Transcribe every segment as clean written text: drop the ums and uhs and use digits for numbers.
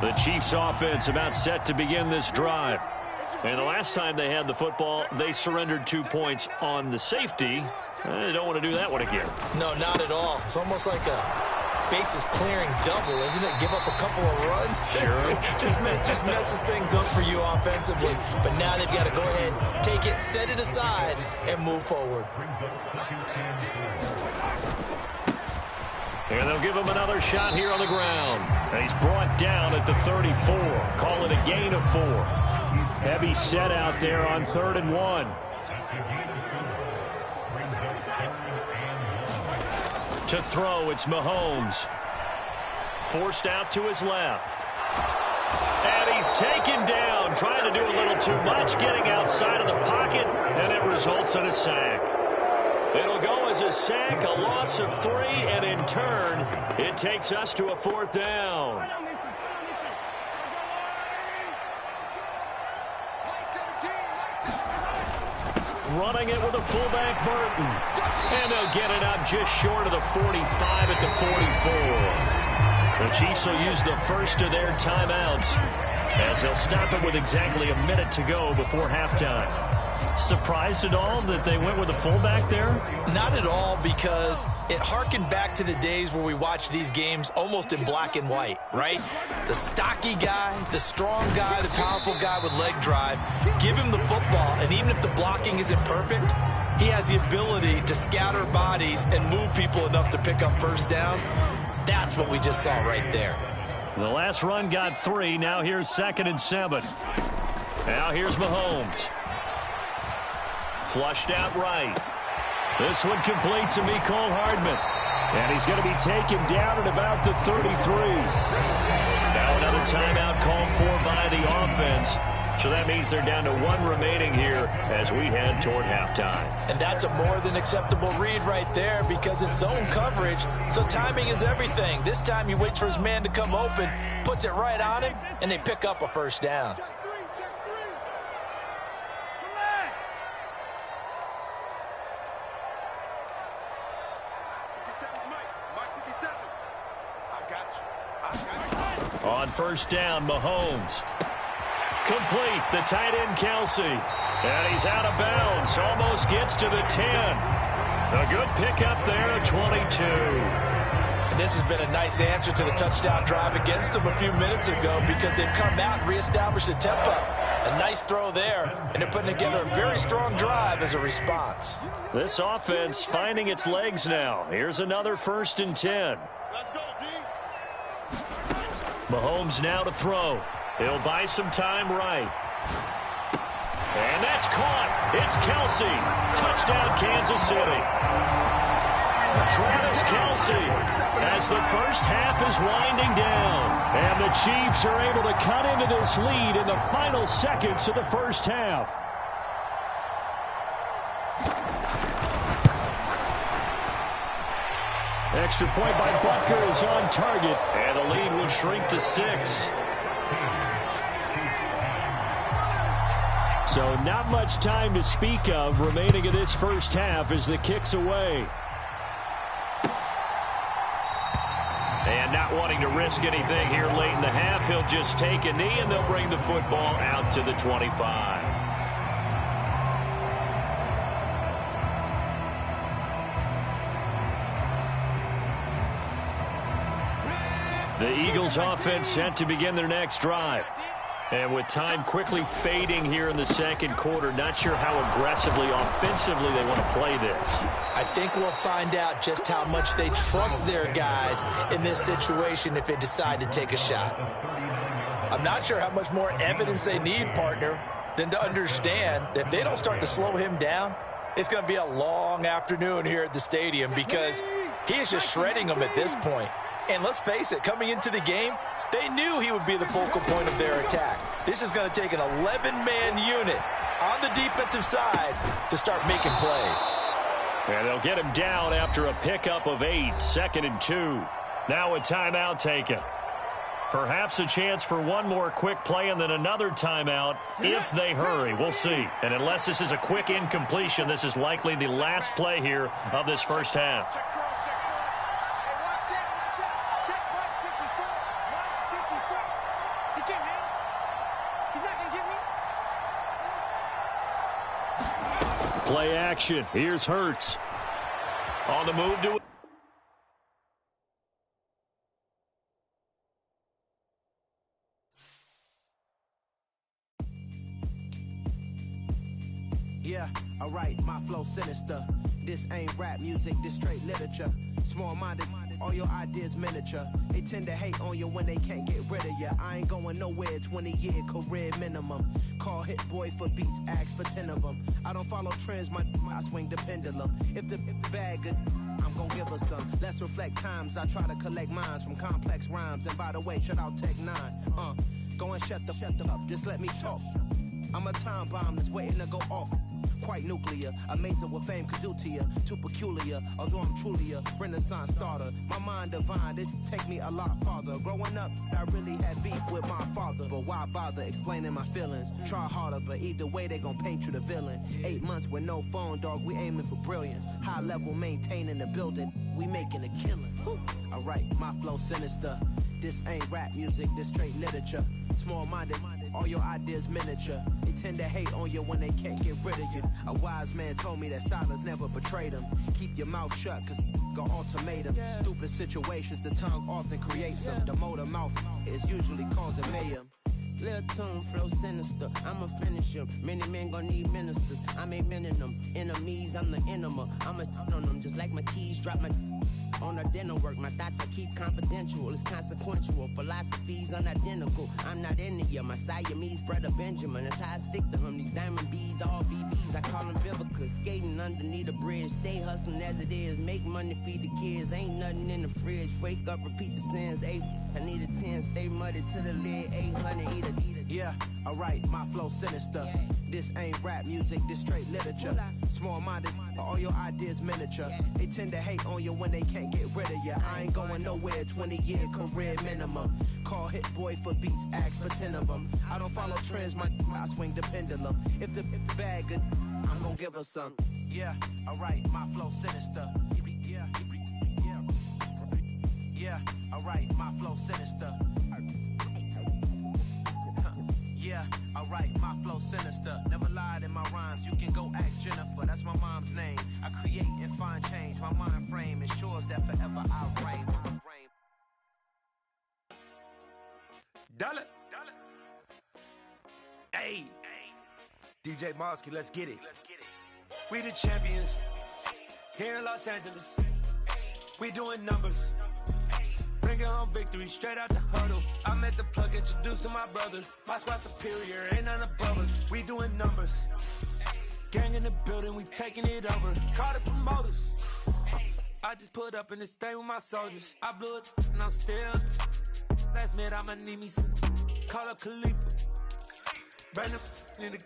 The Chiefs offense about set to begin this drive. And the last time they had the football, they surrendered 2 points on the safety. They don't want to do that one again. No, not at all. It's almost like a bases clearing double, isn't it? Give up a couple of runs. Sure. just messes things up for you offensively. But now they've got to go ahead, take it, set it aside, and move forward. And they'll give him another shot here on the ground. And he's brought down at the 34. Call it a gain of 4. Heavy set out there on 3rd and 1. To throw, it's Mahomes. Forced out to his left. And he's taken down, trying to do a little too much, getting outside of the pocket, and it results in a sack. It'll go as a sack, a loss of 3, and in turn, it takes us to a 4th down. Running it with a fullback, Burton. And they'll get it up just short of the 45 at the 44. The Chiefs will use the first of their timeouts as they'll stop it with exactly a minute to go before halftime. Surprised at all that they went with a fullback there? Not at all, because it harkened back to the days where we watched these games almost in black and white, right? The stocky guy, the strong guy, the powerful guy with leg drive. Give him the football, and even if the blocking isn't perfect, he has the ability to scatter bodies and move people enough to pick up first downs. That's what we just saw right there. The last run got 3. Now here's 2nd and 7. Now here's Mahomes. Flushed out right. This one complete to Mecole Hardman. And he's going to be taken down at about the 33. Now another timeout called for by the offense. So that means they're down to 1 remaining here as we head toward halftime. And that's a more than acceptable read right there, because it's zone coverage, so timing is everything. This time he waits for his man to come open, puts it right on him, and they pick up a first down. On first down, Mahomes. Complete, the tight end, Kelsey. And he's out of bounds, almost gets to the 10. A good pickup there at 22. And this has been a nice answer to the touchdown drive against them a few minutes ago, because they've come out and reestablished the tempo. A nice throw there, and they're putting together a very strong drive as a response. This offense finding its legs now. Here's another 1st and 10. Let's go, D. Mahomes now to throw. He'll buy some time right. And that's caught. It's Kelsey. Touchdown, Kansas City. Travis Kelsey as the first half is winding down. And the Chiefs are able to cut into this lead in the final seconds of the first half. Extra point by Butker is on target. And the lead will shrink to 6. So not much time to speak of remaining in this first half as the kick's away. And not wanting to risk anything here late in the half, he'll just take a knee and they'll bring the football out to the 25. The Eagles offense set to begin their next drive. And with time quickly fading here in the second quarter, not sure how aggressively, offensively they want to play this. I think we'll find out just how much they trust their guys in this situation if they decide to take a shot. I'm not sure how much more evidence they need, partner, than to understand that if they don't start to slow him down, it's going to be a long afternoon here at the stadium, because he is just shredding them at this point. And let's face it, coming into the game, they knew he would be the focal point of their attack. This is going to take an 11-man unit on the defensive side to start making plays. And they'll get him down after a pickup of 8, 2nd and 2. Now a timeout taken. Perhaps a chance for one more quick play and then another timeout if they hurry. We'll see. And unless this is a quick incompletion, this is likely the last play here of this first half. Play action. Here's Hurts. On the move to... Yeah, alright, my flow sinister. This ain't rap music, this straight literature. Small-minded, all your ideas miniature. They tend to hate on you when they can't get rid of you. I ain't going nowhere, 20-year career minimum. Call Hit Boy for beats, ask for 10 of them. I don't follow trends, I swing the pendulum. If the bag good, I'm gonna give her some. Let's reflect times, I try to collect minds from complex rhymes. And by the way, shout out Tech 9. Go and shut the up, just let me talk. I'm a time bomb that's waiting to go off. Quite nuclear, amazing what fame could do to you. Too peculiar, although I'm truly a renaissance starter. My mind divine, it take me a lot farther. Growing up, I really had beef with my father. But why bother explaining my feelings? Try harder, but either way they gon' paint you the villain. 8 months with no phone, dog, we aiming for brilliance. High level maintaining the building, we making a killing. Alright, my flow sinister. This ain't rap music, this straight literature. Small-minded, all your ideas miniature. They tend to hate on you when they can't get rid of you. A wise man told me that silence never betrayed him. Keep your mouth shut, cause got ultimatums. Stupid situations, the tongue often creates them. The motor mouth is usually causing mayhem. Lil' tune, flow sinister, I'ma finish him. Many men gon' need ministers, I'm a men in them. Enemies, I'm the enema, I'ma on them. Just like my keys, drop my on the dinner work. My thoughts I keep confidential, it's consequential. Philosophies unidentical, I'm not in the my Siamese brother Benjamin. That's how I stick to him, these diamond bees, all BBs. I call them Vivica, skating underneath the bridge. Stay hustling as it is, make money, feed the kids. Ain't nothing in the fridge, wake up, repeat the sins. I need a 10, stay muddy to the lid, 800, eat a. Yeah, alright, my flow sinister. This ain't rap music, this straight literature. Small-minded, all your ideas miniature. They tend to hate on you when they can't get rid of you. I ain't going nowhere, 20-year career minimum. Call Hit Boy for beats, ask for 10 of them. I don't follow trends, I swing the pendulum. If the bag good, I'm gonna give her some. Yeah, alright, my flow sinister. Yeah, alright, my flow sinister. Yeah, alright, my flow sinister. Never lied in my rhymes, you can go ask Jennifer, that's my mom's name. I create and find change, my mind frame ensures that forever I reign. Dollar. Hey, DJ Mosky, let's get it. We the champions here in Los Angeles. We doing numbers. Bringing home victory straight out the huddle. I met the plug, introduced to my brother. My squad superior, ain't none above us. We doing numbers. Gang in the building, we taking it over. Call the promoters. I just put up in this thing with my soldiers. I blew it and I'm still. Last minute I'ma need me some. Call up Khalifa. Brand new in the.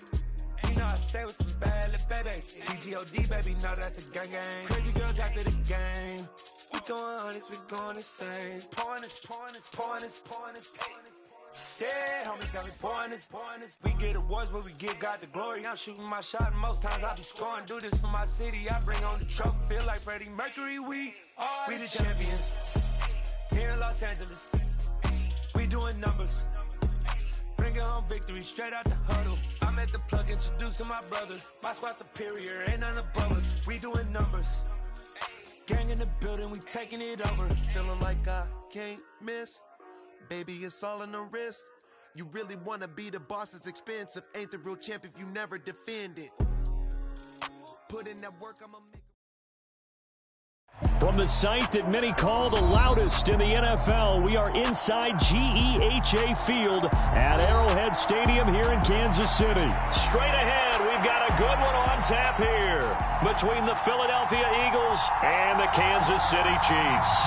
You know I stay with some bad little baby. CGOD baby, know that's a gang gang. Crazy girls after the game. We going honest, we going insane. Pouring this. Yeah, homie got me pouring this. We get awards, but we give God the glory. I'm shooting my shot, and most times I be scoring. Do this for my city, I bring on the trophy. Feel like Freddie Mercury, we the champions here in Los Angeles. We doing numbers. Bringing home victory straight out the huddle. I met the plug, introduced to my brother. My squad superior, ain't none above us. We doing numbers. Gang in the building, we taking it over. Feeling like I can't miss. Baby, it's all in the wrist. You really wanna be the boss, it's expensive. Ain't the real champ if you never defend it. Put in that work, I'ma make. From the site that many call the loudest in the NFL, we are inside GEHA Field at Arrowhead Stadium here in Kansas City. Straight ahead, we've got a good one on tap here between the Philadelphia Eagles and the Kansas City Chiefs.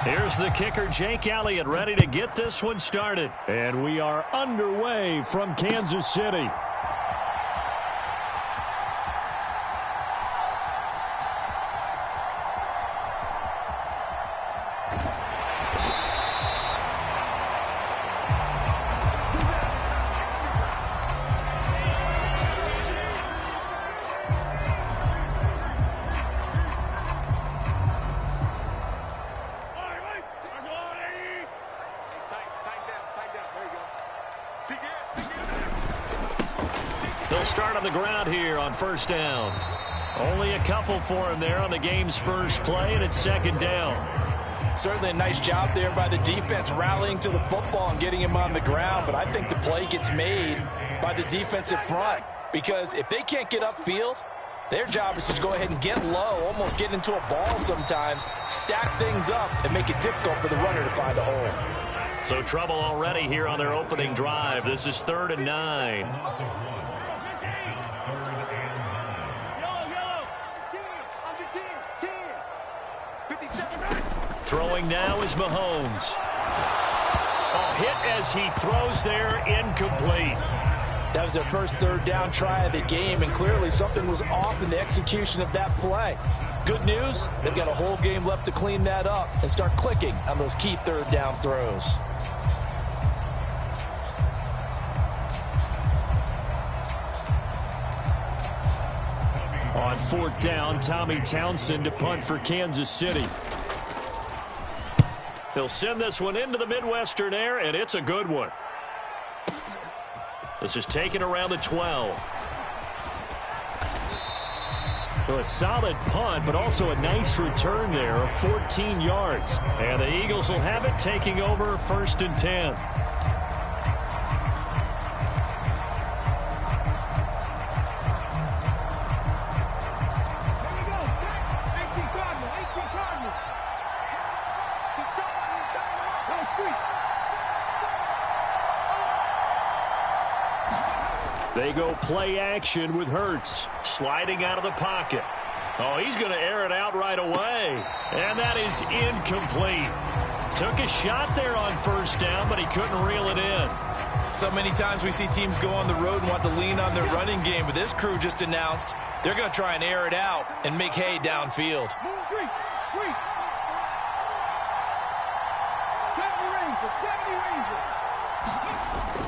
Here's the kicker, Jake Elliott, ready to get this one started. And we are underway from Kansas City. start on the ground here on first down. Only a couple for him there on the game's first play, and it's second down. Certainly a nice job there by the defense rallying to the football and getting him on the ground, but I think the play gets made by the defensive front because if they can't get upfield, their job is to go ahead and get low, almost get into a ball sometimes, stack things up, and make it difficult for the runner to find a hole. So trouble already here on their opening drive. This is 3rd and 9. Throwing now is Mahomes. Oh, hit as he throws there, incomplete. That was their first 3rd down try of the game, and clearly something was off in the execution of that play. Good news, they've got a whole game left to clean that up and start clicking on those key 3rd down throws. On 4th down, Tommy Townsend to punt for Kansas City. He'll send this one into the Midwestern air, and it's a good one. This is taken around the 12. So a solid punt, but also a nice return there of 14 yards. And the Eagles will have it, taking over 1st and 10. They go play action with Hurts sliding out of the pocket. Oh, he's going to air it out right away. And that is incomplete. Took a shot there on 1st down, but he couldn't reel it in. So many times we see teams go on the road and want to lean on their running game, but this crew just announced they're going to try and air it out and make hay downfield.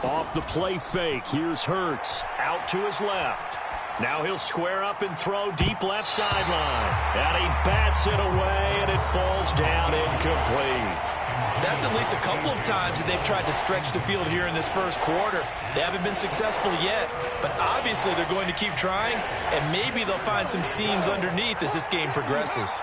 Off the play fake, here's Hurts out to his left. Now he'll square up and throw deep left sideline. And he bats it away, and it falls down incomplete. That's at least a couple of times that they've tried to stretch the field here in this first quarter. They haven't been successful yet, but obviously they're going to keep trying, and maybe they'll find some seams underneath as this game progresses.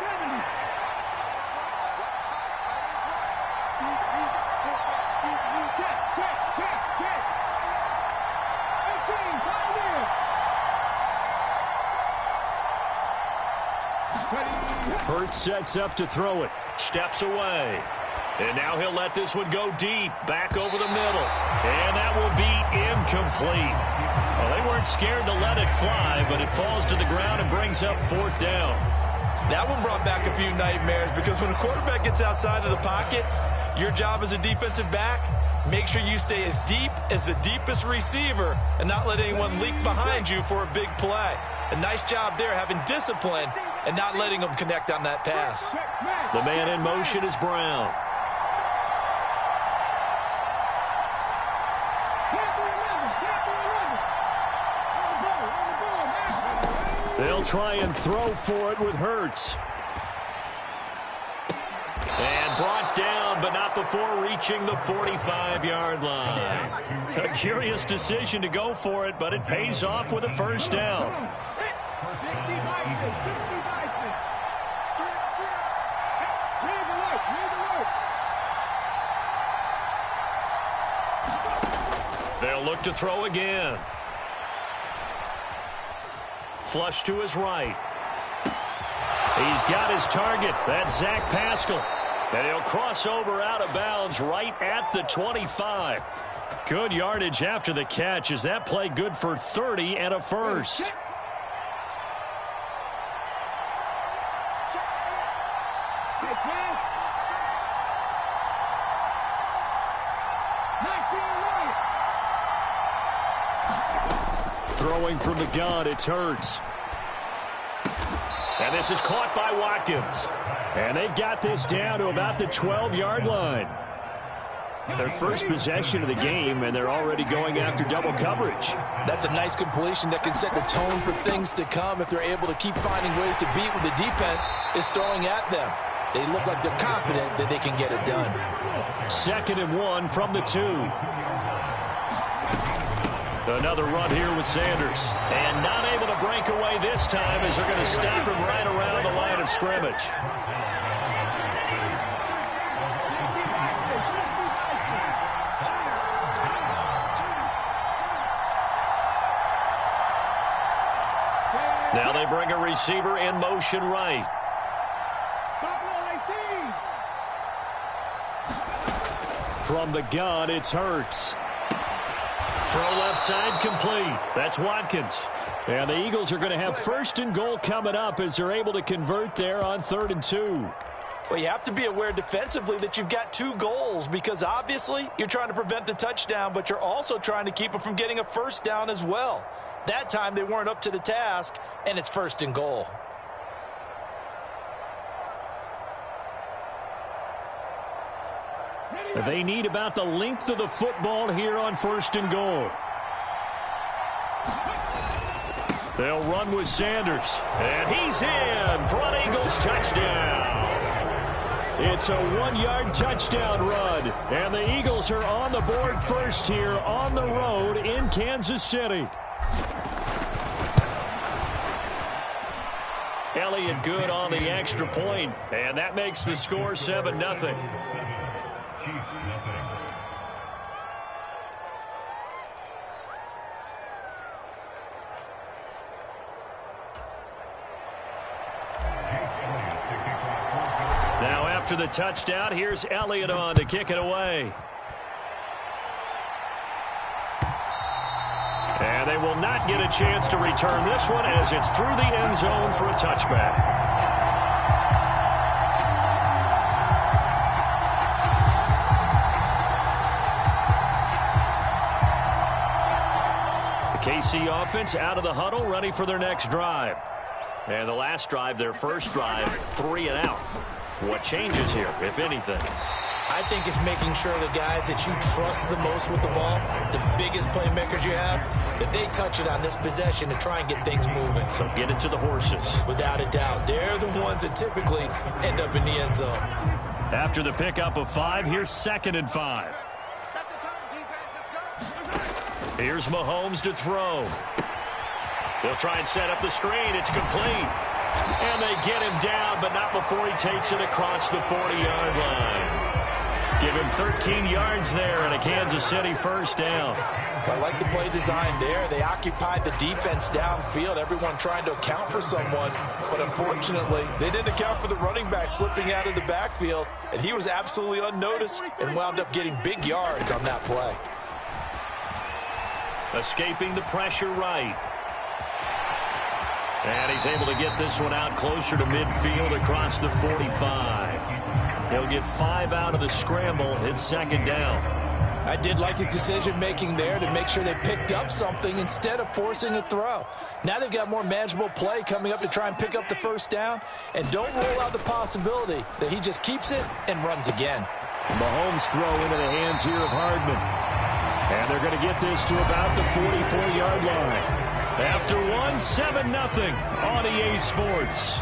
Hurts sets up to throw it. Steps away. And now he'll let this one go deep. Back over the middle. And that will be incomplete. Well, they weren't scared to let it fly, but it falls to the ground and brings up 4th down. That one brought back a few nightmares because when a quarterback gets outside of the pocket, your job as a defensive back, make sure you stay as deep as the deepest receiver and not let anyone leak behind you for a big play. A nice job there having discipline and not letting them connect on that pass. The man in motion is Brown. They'll try and throw for it with Hurts. And brought down, but not before reaching the 45-yard line. A curious decision to go for it, but it pays off with a 1st down. They'll look to throw again. Flush to his right. He's got his target. That's Zach Pascal. And he'll cross over out of bounds right at the 25. Good yardage after the catch. Is that play good for 30 and a first? Throwing from the gun, it's Hurts. And this is caught by Watkins. And they've got this down to about the 12-yard line. Their first possession of the game, and they're already going after double coverage. That's a nice completion that can set the tone for things to come if they're able to keep finding ways to beat what the defense is throwing at them. They look like they're confident that they can get it done. 2nd and 1 from the 2. Another run here with Sanders. And not able to break away this time as they're going to stop him right around the line of scrimmage. Now they bring a receiver in motion right. From the gun, it's Hurts. Throw left side complete. That's Watkins. And the Eagles are going to have first and goal coming up as they're able to convert there on 3rd and 2. Well, you have to be aware defensively that you've got 2 goals because obviously you're trying to prevent the touchdown, but you're also trying to keep it from getting a first down as well. That time they weren't up to the task, and it's 1st and goal. They need about the length of the football here on 1st and goal. They'll run with Sanders. And he's in for an Eagles touchdown. It's a 1-yard touchdown run. And the Eagles are on the board first here on the road in Kansas City. Elliott good on the extra point. And that makes the score 7-0. Now after the touchdown, here's Elliott on to kick it away. And they will not get a chance to return this one as it's through the end zone for a touchback. KC offense out of the huddle, ready for their next drive. And the last drive, their first drive, 3 and out. What changes here, if anything? I think it's making sure the guys that you trust the most with the ball, the biggest playmakers you have, that they touch it on this possession to try and get things moving. So get it to the horses. Without a doubt. They're the ones that typically end up in the end zone. After the pickup of 5, here's 2nd and 5. Here's Mahomes to throw. They'll try and set up the screen. It's complete. And they get him down, but not before he takes it across the 40-yard line. Give him 13 yards there and a Kansas City first down. I like the play design there. They occupied the defense downfield, everyone trying to account for someone. But unfortunately, they didn't account for the running back slipping out of the backfield. And he was absolutely unnoticed and wound up getting big yards on that play. Escaping the pressure right. And he's able to get this one out closer to midfield across the 45. He'll get 5 out of the scramble. It's 2nd down. I did like his decision-making there to make sure they picked up something instead of forcing a throw. Now they've got more manageable play coming up to try and pick up the first down. And don't rule out the possibility that he just keeps it and runs again. Mahomes throw into the hands here of Hardman. And they're going to get this to about the 44-yard line. After 7-0 on EA Sports.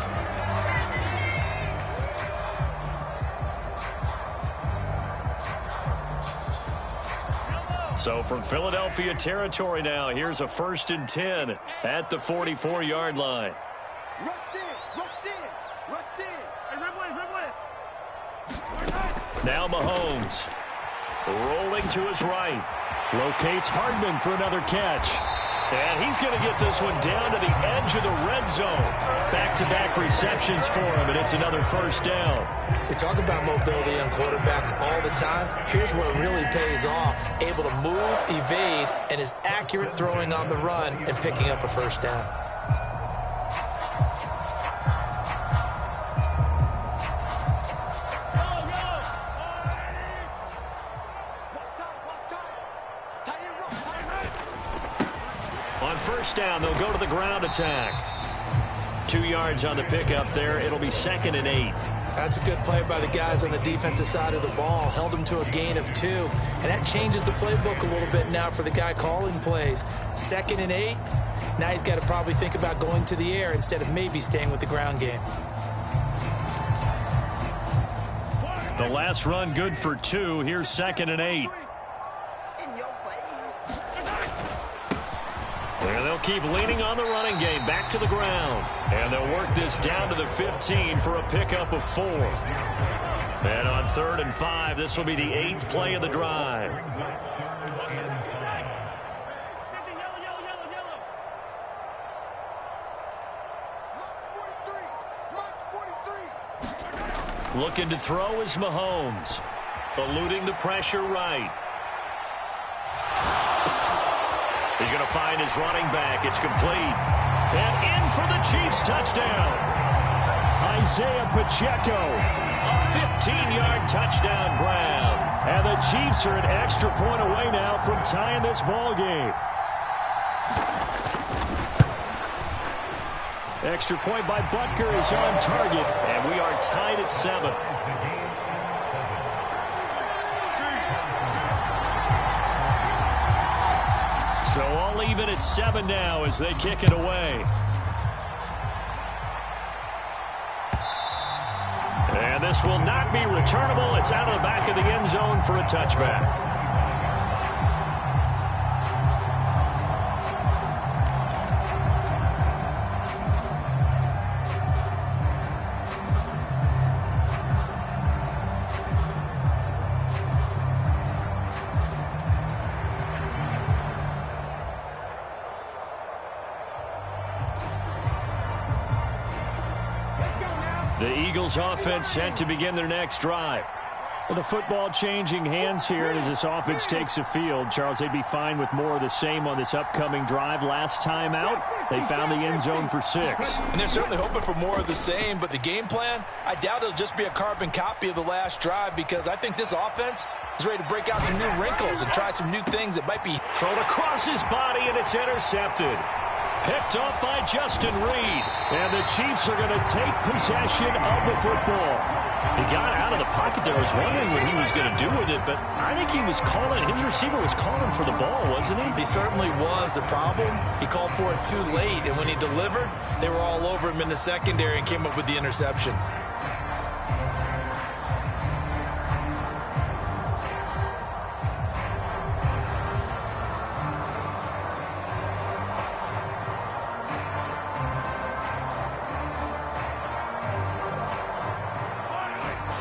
So from Philadelphia territory now, here's a 1st and 10 at the 44-yard line. Now Mahomes rolling to his right. Locates Hardman for another catch. And he's going to get this one down to the edge of the red zone. Back-to-back receptions for him, and it's another first down. They talk about mobility on quarterbacks all the time. Here's where it really pays off. Able to move, evade, and is accurate throwing on the run and picking up a first down. On first down, they'll go to the ground attack. 2 yards on the pickup there. It'll be 2nd and 8. That's a good play by the guys on the defensive side of the ball. Held them to a gain of 2. And that changes the playbook a little bit now for the guy calling plays. 2nd and 8. Now he's got to probably think about going to the air instead of maybe staying with the ground game. The last run good for 2. Here's 2nd and 8. And they'll keep leaning on the running game back to the ground. And they'll work this down to the 15 for a pickup of 4. And on 3rd and 5, this will be the 8th play of the drive. Looking to throw is Mahomes. Eluding the pressure right. He's going to find his running back. It's complete. And in for the Chiefs touchdown. Isaiah Pacheco. A 15-yard touchdown grab. And the Chiefs are an extra point away now from tying this ball game. Extra point by Butker is on target. And we are tied at 7. So all even at 7 now as they kick it away. And this will not be returnable. It's out of the back of the end zone for a touchback. The Eagles offense set to begin their next drive. Well, the football changing hands here as this offense takes the field. Charles, they'd be fine with more of the same on this upcoming drive. Last time out, they found the end zone for 6. And they're certainly hoping for more of the same, but the game plan, I doubt it'll just be a carbon copy of the last drive because I think this offense is ready to break out some new wrinkles and try some new things that might be thrown across his body, and it's intercepted. Picked off by Justin Reed. And the Chiefs are going to take possession of the football. He got out of the pocket there. Was wondering what he was going to do with it, but I think he was calling. His receiver was calling for the ball, wasn't he? He certainly was. The problem, he called for it too late, and when he delivered, they were all over him in the secondary and came up with the interception.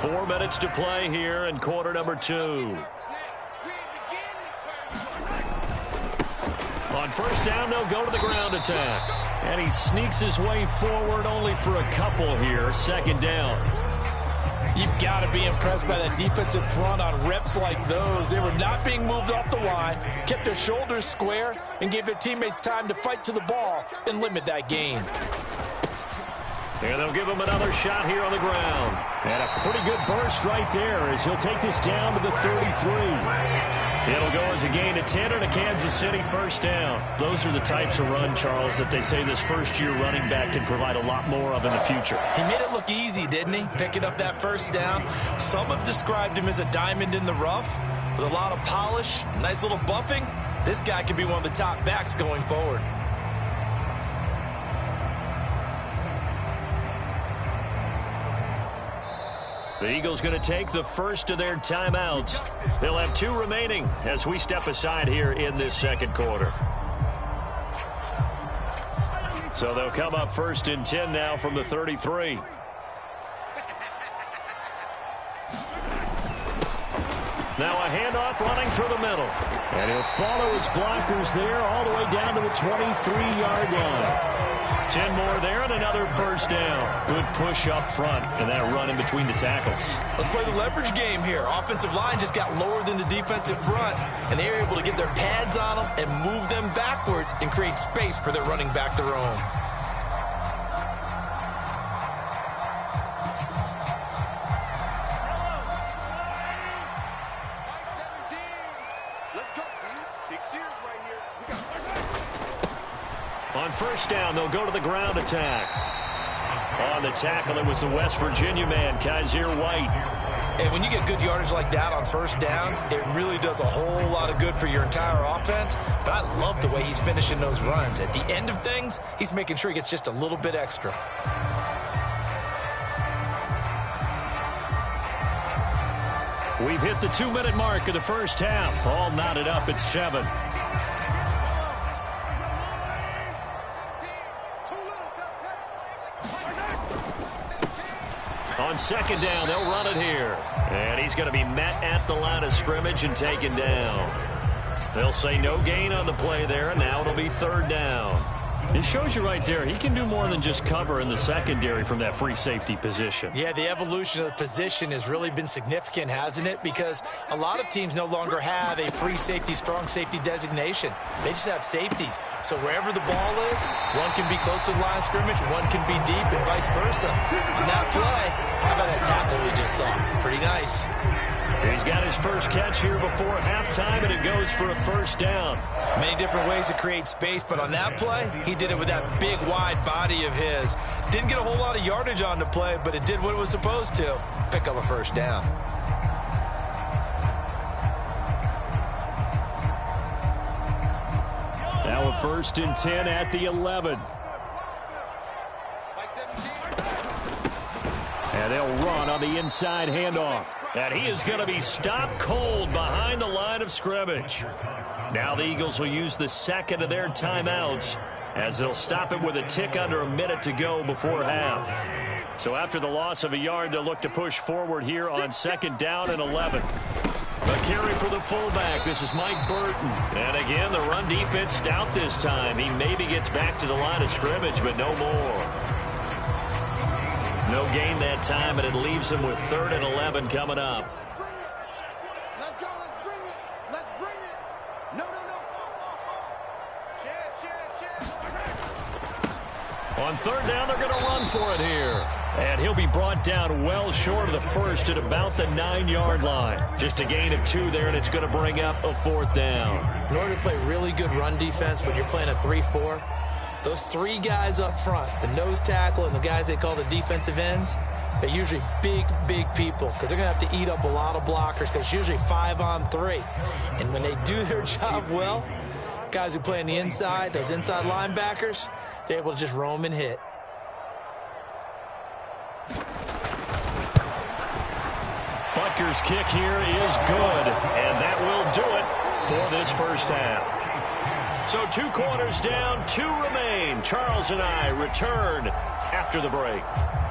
Four minutes to play here in quarter number 2. On first down, they'll go to the ground attack. And he sneaks his way forward only for a couple here. 2nd down. You've got to be impressed by that defensive front on reps like those. They were not being moved off the line, kept their shoulders square, and gave their teammates time to fight to the ball and limit that gain. And they'll give him another shot here on the ground. And a pretty good burst right there as he'll take this down to the 33. It'll go as a gain of 10 and a Kansas City first down. Those are the types of run, Charles, that they say this first-year running back can provide a lot more of in the future. He made it look easy, didn't he? Picking up that first down. Some have described him as a diamond in the rough with a lot of polish, nice little buffing. This guy could be one of the top backs going forward. The Eagles going to take the first of their timeouts. They'll have 2 remaining as we step aside here in this second quarter. So they'll come up 1st and 10 now from the 33. Now a handoff running through the middle. And he'll follow his blockers there all the way down to the 23-yard line. 10 more there and another first down. Good push up front and that run in between the tackles. Let's play the leverage game here. Offensive line just got lower than the defensive front, and they were able to get their pads on them and move them backwards and create space for their running back to roam. On first down, they'll go to the ground attack. On the tackle, it was the West Virginia man, Kaiser White. And when you get good yardage like that on first down, it really does a whole lot of good for your entire offense. But I love the way he's finishing those runs. At the end of things, he's making sure he gets just a little bit extra. We've hit the 2-minute mark of the first half. All knotted up at 7. On second down, they'll run it here. And he's going to be met at the line of scrimmage and taken down. They'll say no gain on the play there, and now it'll be third down. It shows you right there, he can do more than just cover in the secondary from that free safety position. Yeah, the evolution of the position has really been significant, hasn't it? Because a lot of teams no longer have a free safety, strong safety designation. They just have safeties. So wherever the ball is, one can be close to the line of scrimmage, one can be deep, and vice versa. On that play, how about that tackle we just saw? Pretty nice. He's got his first catch here before halftime, and it goes for a first down. Many different ways to create space, but on that play, he did it with that big, wide body of his. Didn't get a whole lot of yardage on the play, but it did what it was supposed to. Pick up a first down. Now a 1st and 10 at the 11. And they'll run on the inside handoff. And he is going to be stopped cold behind the line of scrimmage. Now the Eagles will use the second of their timeouts as they'll stop him with a tick under a minute to go before half. So after the loss of a yard, they'll look to push forward here on second down and 11. A carry for the fullback. This is Mike Burton. And again, the run defense stout this time. He maybe gets back to the line of scrimmage, but no more. No gain that time, and it leaves him with 3rd and 11 coming up. Let's go. Let's bring it. Let's bring it. No. Share. On 3rd down, they're going to run for it here. And he'll be brought down well short of the first at about the 9-yard line. Just a gain of 2 there, and it's going to bring up a 4th down. In order to play really good run defense when you're playing a 3-4, those 3 guys up front, the nose tackle and the guys they call the defensive ends, they're usually big people because they're going to have to eat up a lot of blockers because it's usually 5-on-3. And when they do their job well, guys who play on the inside, those inside linebackers, they're able to just roam and hit. Butker's kick here is good, and that will do it for this first half. So 2 quarters down, 2 remain. Charles and I return after the break.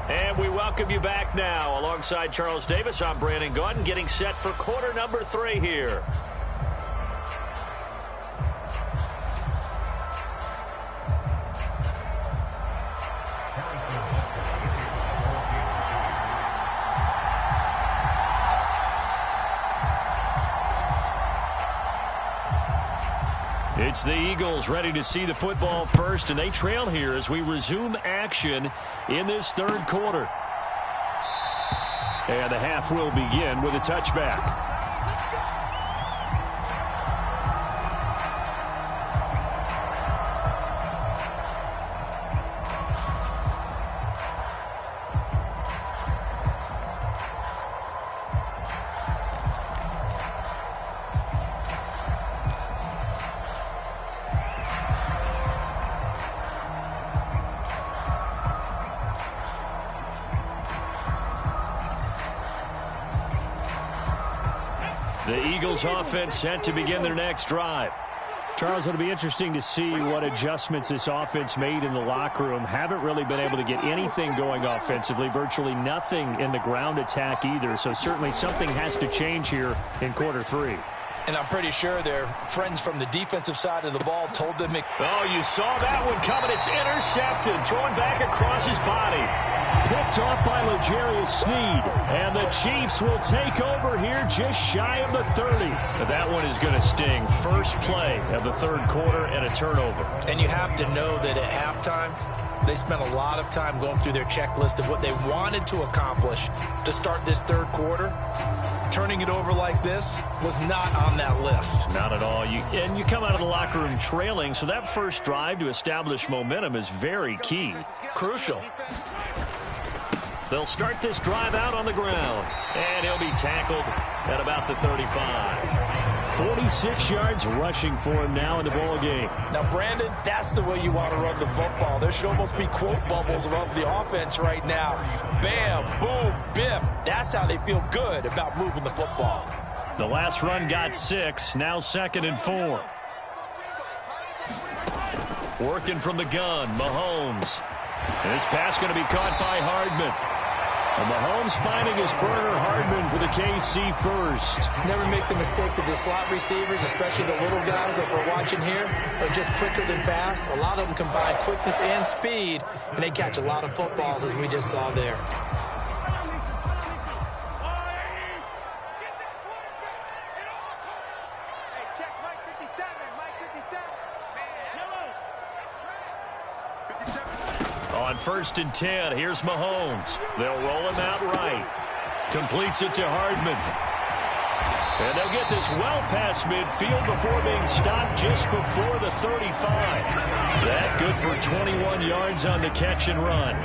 And we welcome you back now. Alongside Charles Davis, I'm Brandon Gaudin, getting set for quarter number 3 here. It's the Eagles ready to see the football first, and they trail here as we resume action in this 3rd quarter. And the half will begin with a touchback. The Eagles offense set to begin their next drive. Charles, it'll be interesting to see what adjustments this offense made in the locker room. Haven't really been able to get anything going offensively, virtually nothing in the ground attack either. So certainly something has to change here in quarter 3. And I'm pretty sure their friends from the defensive side of the ball told them. Oh, you saw that one coming. It's intercepted. Throwing back across his body. Picked off by L'Jarius Sneed. And the Chiefs will take over here just shy of the 30. But that one is going to sting. First play of the 3rd quarter and a turnover. And you have to know that at halftime, they spent a lot of time going through their checklist of what they wanted to accomplish to start this 3rd quarter. Turning it over like this was not on that list. Not at all. And you come out of the locker room trailing, so that first drive to establish momentum is very key. Crucial. They'll start this drive out on the ground, and he'll be tackled at about the 35. 46 yards rushing for him now in the ball game. Now, Brandon, that's the way you want to run the football. There should almost be quote bubbles above the offense right now. Bam, boom, biff. That's how they feel good about moving the football. The last run got 6, now 2nd and 4. Working from the gun, Mahomes. And this pass going to be caught by Hardman. And Mahomes finding his burner Hardman for the KC first. Never make the mistake that the slot receivers, especially the little guys like we're watching here, are just quicker than fast. A lot of them combine quickness and speed, and they catch a lot of footballs, as we just saw there. On 1st and 10, here's Mahomes. They'll roll him out right. Completes it to Hardman. And they'll get this well past midfield before being stopped just before the 35. That good for 21 yards on the catch and run.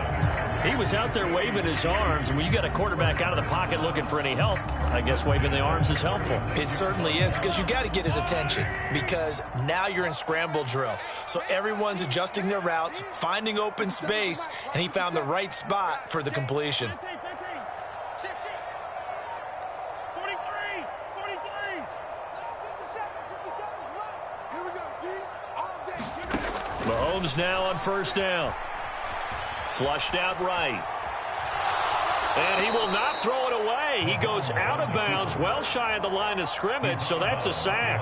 He was out there waving his arms, and when you got a quarterback out of the pocket looking for any help, I guess waving the arms is helpful. It certainly is, because you got to get his attention, because now you're in scramble drill. So everyone's adjusting their routes, finding open space, and he found the right spot for the completion. Mahomes now on 1st down. Flushed out right. And he will not throw it away. He goes out of bounds, well shy of the line of scrimmage, so that's a sack.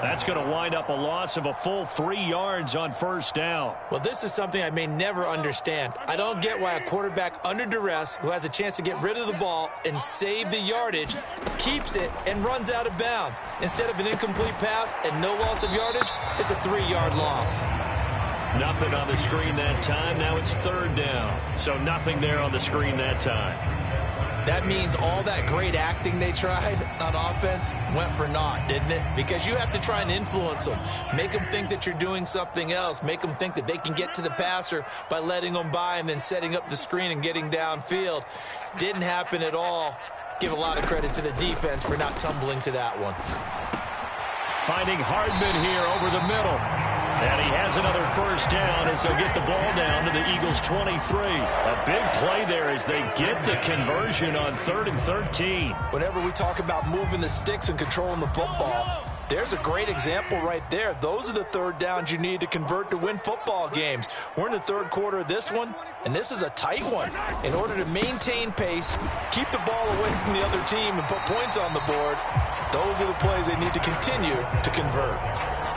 That's going to wind up a loss of a full 3 yards on 1st down. Well, this is something I may never understand. I don't get why a quarterback under duress who has a chance to get rid of the ball and save the yardage keeps it and runs out of bounds. Instead of an incomplete pass and no loss of yardage, it's a 3-yard loss. Nothing on the screen that time. Now it's 3rd down. So nothing there on the screen that time. That means all that great acting they tried on offense went for naught, didn't it? Because you have to try and influence them. Make them think that you're doing something else. Make them think that they can get to the passer by letting them by and then setting up the screen and getting downfield. Didn't happen at all. Give a lot of credit to the defense for not tumbling to that one. Finding Hardman here over the middle. And he has another 1st down as they'll get the ball down to the Eagles' 23. A big play there as they get the conversion on 3rd and 13. Whenever we talk about moving the sticks and controlling the football, there's a great example right there. Those are the 3rd downs you need to convert to win football games. We're in the 3rd quarter of this one, and this is a tight one. In order to maintain pace, keep the ball away from the other team, and put points on the board, those are the plays they need to continue to convert.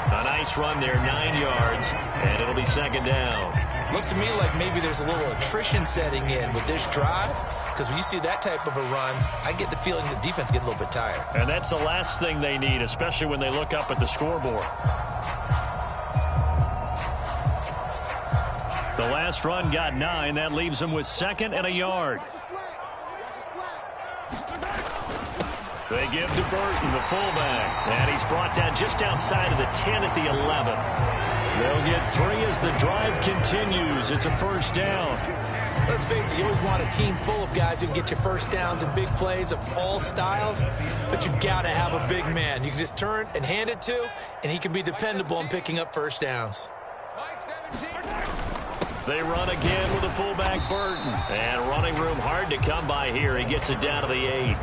A nice run there, 9 yards, and it'll be 2nd down. Looks to me like maybe there's a little attrition setting in with this drive, because when you see that type of a run, I get the feeling the defense gets a little bit tired. And that's the last thing they need, especially when they look up at the scoreboard. The last run got 9. That leaves them with 2nd and a yard. They give to Burton, the fullback. And he's brought down just outside of the 10 at the 11. They'll get 3 as the drive continues. It's a 1st down. Let's face it, you always want a team full of guys who can get you 1st downs and big plays of all styles, but you've got to have a big man. You can just turn and hand it to, and he can be dependable in picking up 1st downs. They run again with the fullback Burton. And running room hard to come by here. He gets it down to the 8.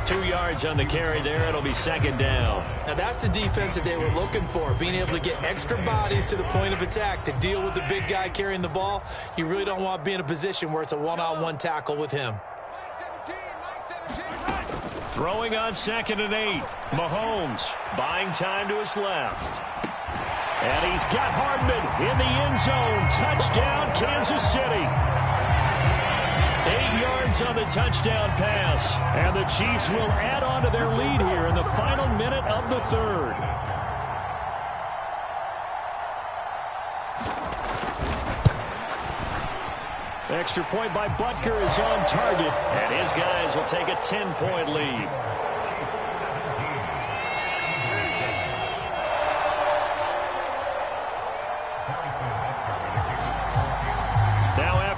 2 yards on the carry there. It'll be 2nd down. Now that's the defense that they were looking for, being able to get extra bodies to the point of attack to deal with the big guy carrying the ball. You really don't want to be in a position where it's a one-on-one tackle with him. Throwing on 2nd and 8. Mahomes buying time to his left. And he's got Hardman in the end zone. Touchdown, Kansas City. 8 yards on the touchdown pass. And the Chiefs will add on to their lead here in the final minute of the 3rd. Extra point by Butker is on target. And his guys will take a 10-point lead.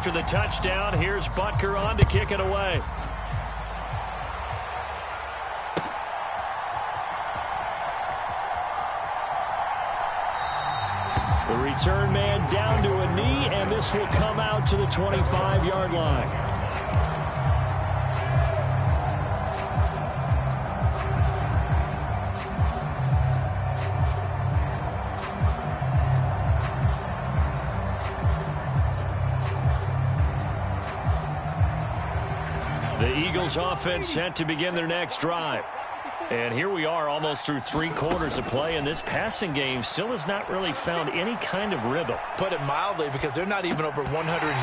After the touchdown, here's Butker on to kick it away. The return man down to a knee, and this will come out to the 25-yard line. Eagles offense set to begin their next drive. And here we are almost through 3 quarters of play, and this passing game still has not really found any kind of rhythm. Put it mildly, because they're not even over 100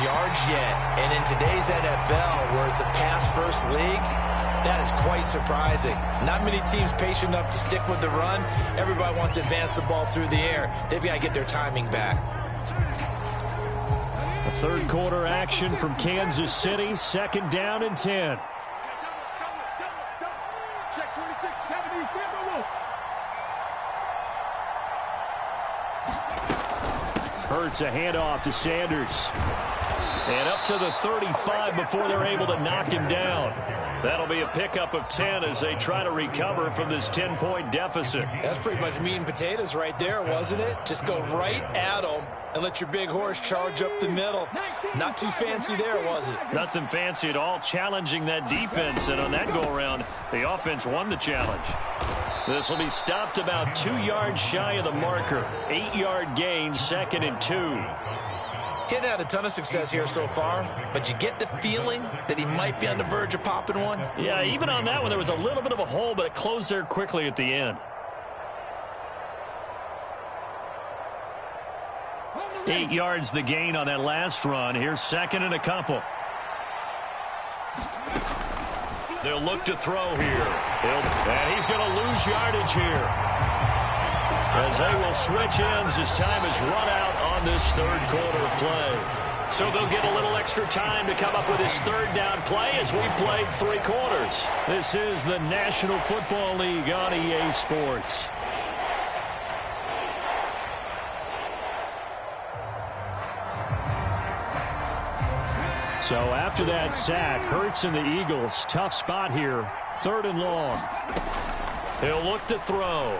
yards yet. And in today's NFL, where it's a pass-first league, that is quite surprising. Not many teams patient enough to stick with the run. Everybody wants to advance the ball through the air. They've got to get their timing back. A third quarter action from Kansas City, 2nd down and 10. Hurts a handoff to Sanders. And up to the 35 before they're able to knock him down. That'll be a pickup of 10 as they try to recover from this 10-point deficit. That's pretty much meat and potatoes right there, wasn't it? Just go right at them and let your big horse charge up the middle. Not too fancy there, was it? Nothing fancy at all, challenging that defense. And on that go-around, the offense won the challenge. This will be stopped about 2 yards shy of the marker. 8-yard gain, 2nd and 2. He hadn't had a ton of success here so far, but you get the feeling that he might be on the verge of popping one. Yeah, even on that one, there was a little bit of a hole, but it closed there quickly at the end. 8 yards the gain on that last run. Here's 2nd and a couple. They'll look to throw here. And he's going to lose yardage here, as they will switch ends as time is run out on this 3rd quarter of play. So they'll get a little extra time to come up with this 3rd down play as we played 3 quarters. This is the National Football League on EA Sports. So after that sack, Hurts and the Eagles, tough spot here, 3rd and long. He'll look to throw.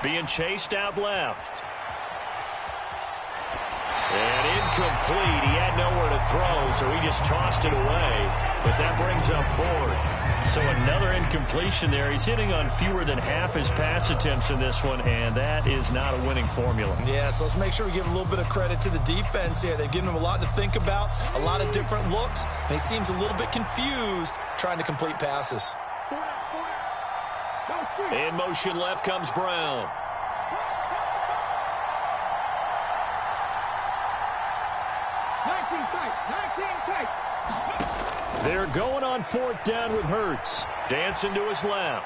Being chased out left. And incomplete. He had nowhere to throw, so he just tossed it away. But that brings up 4th. So another incompletion there. He's hitting on fewer than half his pass attempts in this one, and that is not a winning formula. Yeah, so let's make sure we give a little bit of credit to the defense here. They've given him a lot to think about, a lot of different looks, and he seems a little bit confused trying to complete passes. In motion left comes Brown. They're going on 4th down with Hurts. Dancing to his left.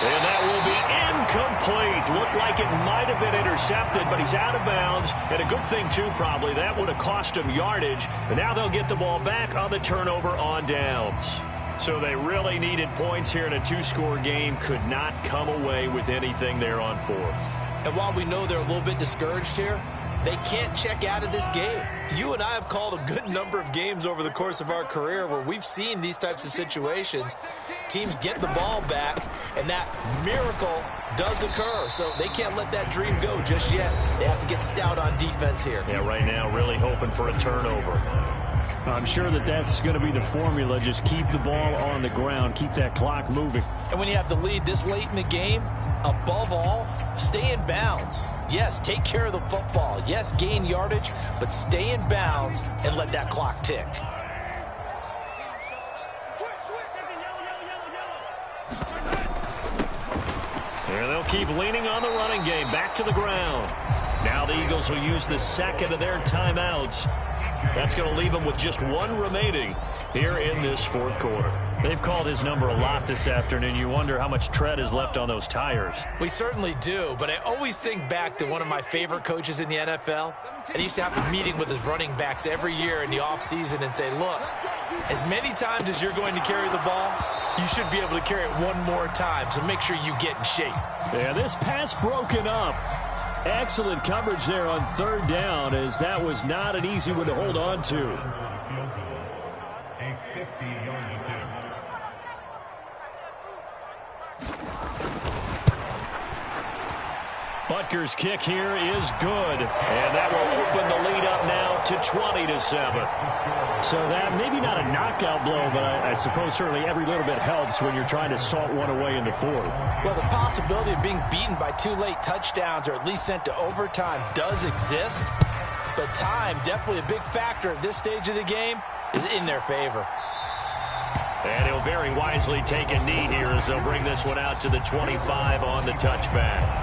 And that will be incomplete. Looked like it might have been intercepted, but he's out of bounds. And a good thing, too, probably. That would have cost him yardage. And now they'll get the ball back on the turnover on downs. So they really needed points here in a 2-score game. Could not come away with anything there on 4th. And while we know they're a little bit discouraged here, they can't check out of this game. You and I have called a good number of games over the course of our career where we've seen these types of situations. Teams get the ball back, and that miracle does occur. So they can't let that dream go just yet. They have to get stout on defense here. Yeah, right now really hoping for a turnover. I'm sure that that's going to be the formula. Just keep the ball on the ground. Keep that clock moving. And when you have the lead this late in the game, above all, stay in bounds. Yes, take care of the football. Yes, gain yardage, but stay in bounds and let that clock tick. Here they'll keep leaning on the running game. Back to the ground. Now the Eagles will use the 2nd of their timeouts. That's going to leave them with just 1 remaining here in this 4th quarter. They've called his number a lot this afternoon. You wonder how much tread is left on those tires. We certainly do, but I always think back to one of my favorite coaches in the NFL. And he used to have a meeting with his running backs every year in the offseason and say, look, as many times as you're going to carry the ball, you should be able to carry it 1 more time, so make sure you get in shape. Yeah, this pass broken up. Excellent coverage there on 3rd down, as that was not an easy one to hold on to. Butker's kick here is good, and that will open the lead up now to 20-7. So that maybe not a knockout blow, but I suppose certainly every little bit helps when you're trying to salt one away in the 4th. Well, the possibility of being beaten by 2 late touchdowns or at least sent to overtime does exist, but time, definitely a big factor at this stage of the game, is in their favor. And he'll very wisely take a knee here as they'll bring this one out to the 25 on the touchback.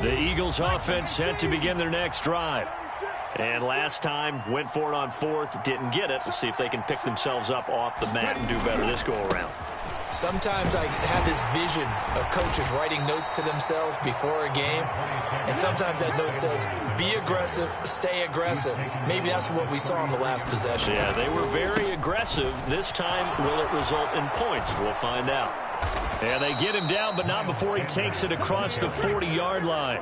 The Eagles offense set to begin their next drive. And last time, went for it on fourth, didn't get it. We'll see if they can pick themselves up off the mat and do better this go-around. Sometimes I have this vision of coaches writing notes to themselves before a game, and sometimes that note says, be aggressive, stay aggressive. Maybe that's what we saw in the last possession. Yeah, they were very aggressive. This time, will it result in points? We'll find out. And they get him down, but not before he takes it across the 40-yard line.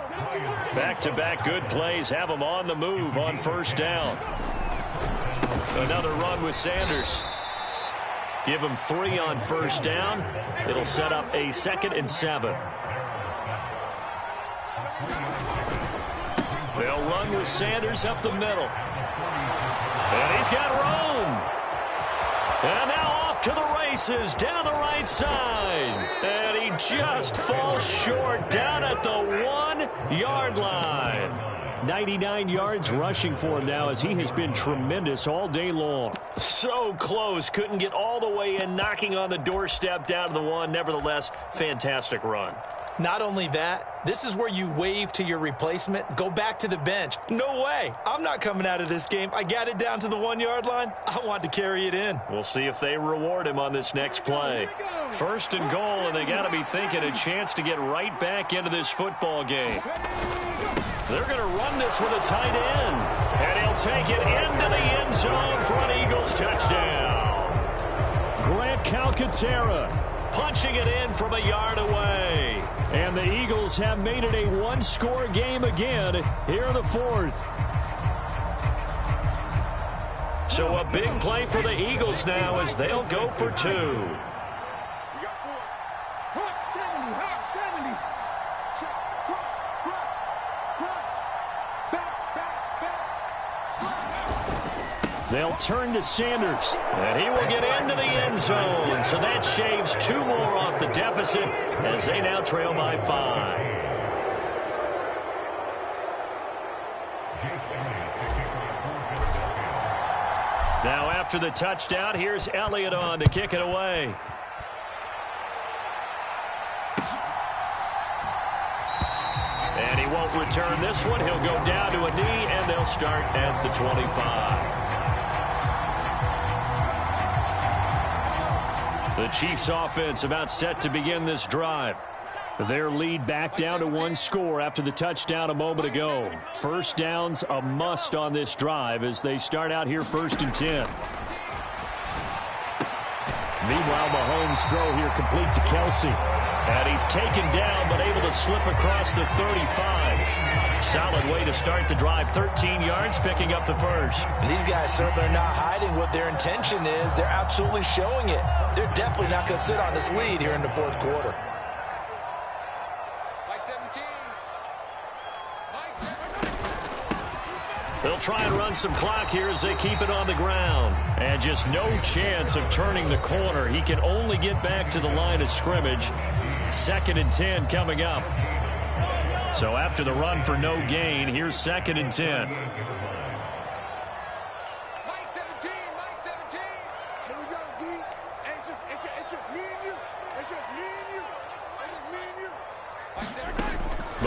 Back-to-back good plays have him on the move on first down. Another run with Sanders. Give him 3 on first down. It'll set up a 2nd and 7. They'll run with Sanders up the middle. And he's got room. And now off to the races down the right side. And he just falls short down at the 1-yard line. 99 yards rushing for him now as he has been tremendous all day long. So close. Couldn't get all the way in, knocking on the doorstep down to the 1. Nevertheless, fantastic run. Not only that, this is where you wave to your replacement, go back to the bench. No way. I'm not coming out of this game. I got it down to the 1-yard line. I want to carry it in. We'll see if they reward him on this next play. 1st and goal, and they got to be thinking a chance to get right back into this football game. They're going to run this with a tight end. And he'll take it into the end zone for an Eagles touchdown. Grant Calcaterra punching it in from a yard away. And the Eagles have made it a one-score game again here in the 4th. So a big play for the Eagles now as they'll go for 2. They'll turn to Sanders. And he will get into the end zone. So that shaves 2 more off the deficit as they now trail by 5. Now after the touchdown, here's Elliott on to kick it away. And he won't return this one. He'll go down to a knee, and they'll start at the 25. The Chiefs offense about set to begin this drive. Their lead back down to 1 score after the touchdown a moment ago. First down's a must on this drive as they start out here 1st and 10. Meanwhile, Mahomes' throw here complete to Kelsey. And he's taken down but able to slip across the 35. Solid way to start the drive. 13 yards, picking up the first. And these guys certainly are not hiding what their intention is. They're absolutely showing it. They're definitely not going to sit on this lead here in the 4th quarter. They'll try and run some clock here as they keep it on the ground. And just no chance of turning the corner. He can only get back to the line of scrimmage. 2nd and 10 coming up. So after the run for no gain, here's 2nd and 10. Mike 17, Mike 17. Here we go, D. Hey, it's just me and you. It's just me and you. It's just me and you.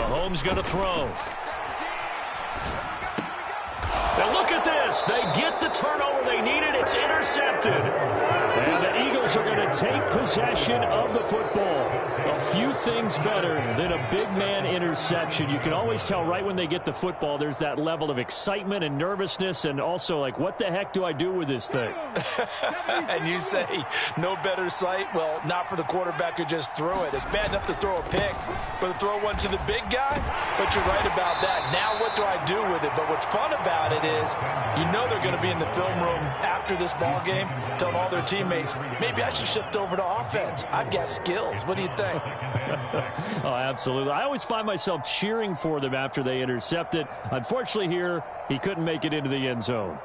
Mahomes going to throw. And look at this. They get the turnover they needed. It's intercepted. And the Eagles are going to take possession of the football. A few things better than a big man interception. You can always tell right when they get the football, there's that level of excitement and nervousness and also like, what the heck do I do with this thing? And you say, no better sight? Well, not for the quarterback who just threw it. It's bad enough to throw a pick, but to throw one to the big guy? But you're right about that. Now what do I do with it? But what's fun about it is, you know they're going to be in the film room after this ball game, telling all their teammates, maybe I should shift over to offense. I've got skills. What do you think? Oh, absolutely. I always find myself cheering for them after they intercept it. Unfortunately here, he couldn't make it into the end zone.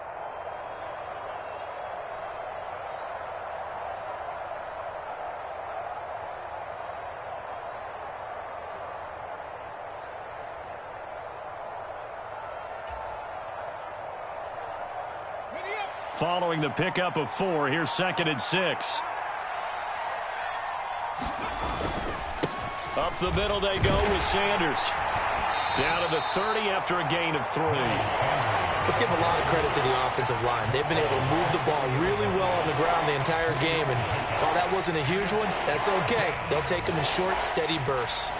following the pickup of 4. Here's 2nd and 6. Up the middle they go with Sanders. Down to the 30 after a gain of 3. Let's give a lot of credit to the offensive line. They've been able to move the ball really well on the ground the entire game. And while that wasn't a huge one, that's okay. They'll take them in short, steady bursts.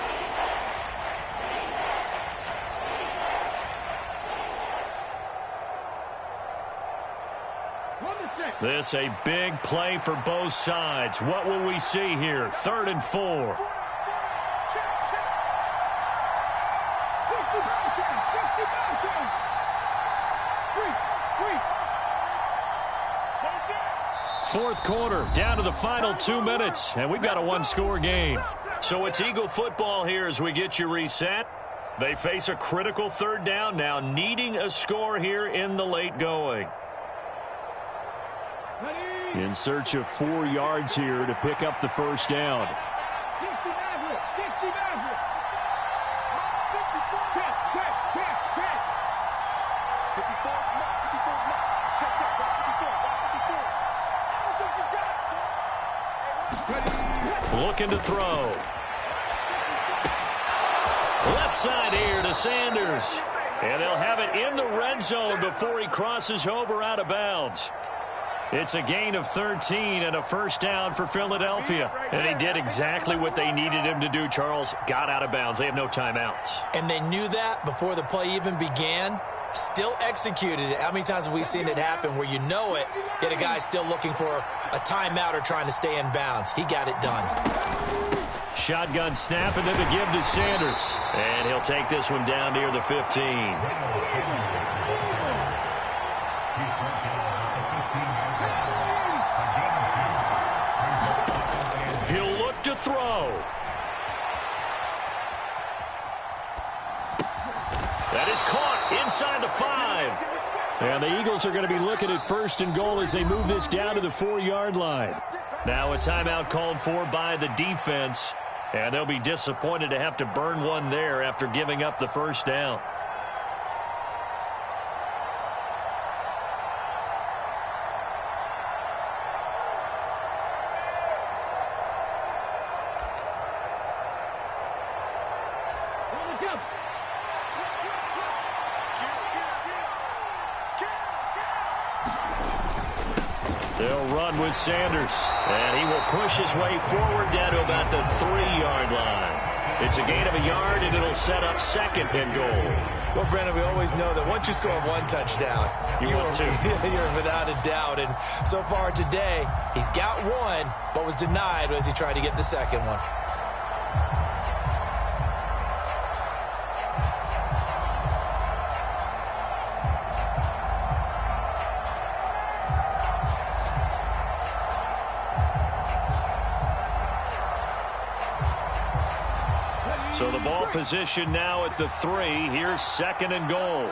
This a big play for both sides. What will we see here? 3rd and 4. Fourth quarter, down to the final 2 minutes, and we've got a one-score game. So it's Eagle football here as we get you reset. They face a critical 3rd down now, needing a score here in the late going. In search of 4 yards here to pick up the first down. Looking to throw. Left side here to Sanders. And they'll have it in the red zone before he crosses over out of bounds. It's a gain of 13 and a first down for Philadelphia. And he did exactly what they needed him to do, Charles. Got out of bounds. They have no timeouts. And they knew that before the play even began. Still executed it. How many times have we seen it happen where you know it, yet a guy's still looking for a timeout or trying to stay in bounds? He got it done. Shotgun snap and then the give to Sanders. And he'll take this one down near the 15. He'll look to throw. That is caught inside the 5. And the Eagles are going to be looking at 1st and goal as they move this down to the 4-yard line. Now a timeout called for by the defense. And they'll be disappointed to have to burn one there after giving up the first down. They'll run with Sanders, and he will push his way forward down to about the 3-yard line. It's a gain of a yard, and it'll set up 2nd and goal. Well, Brandon, we always know that once you score 1 touchdown, you want 2. You're without a doubt. And so far today, he's got 1, but was denied as he tried to get the 2nd one. So the ball position now at the 3. Here's 2nd and goal.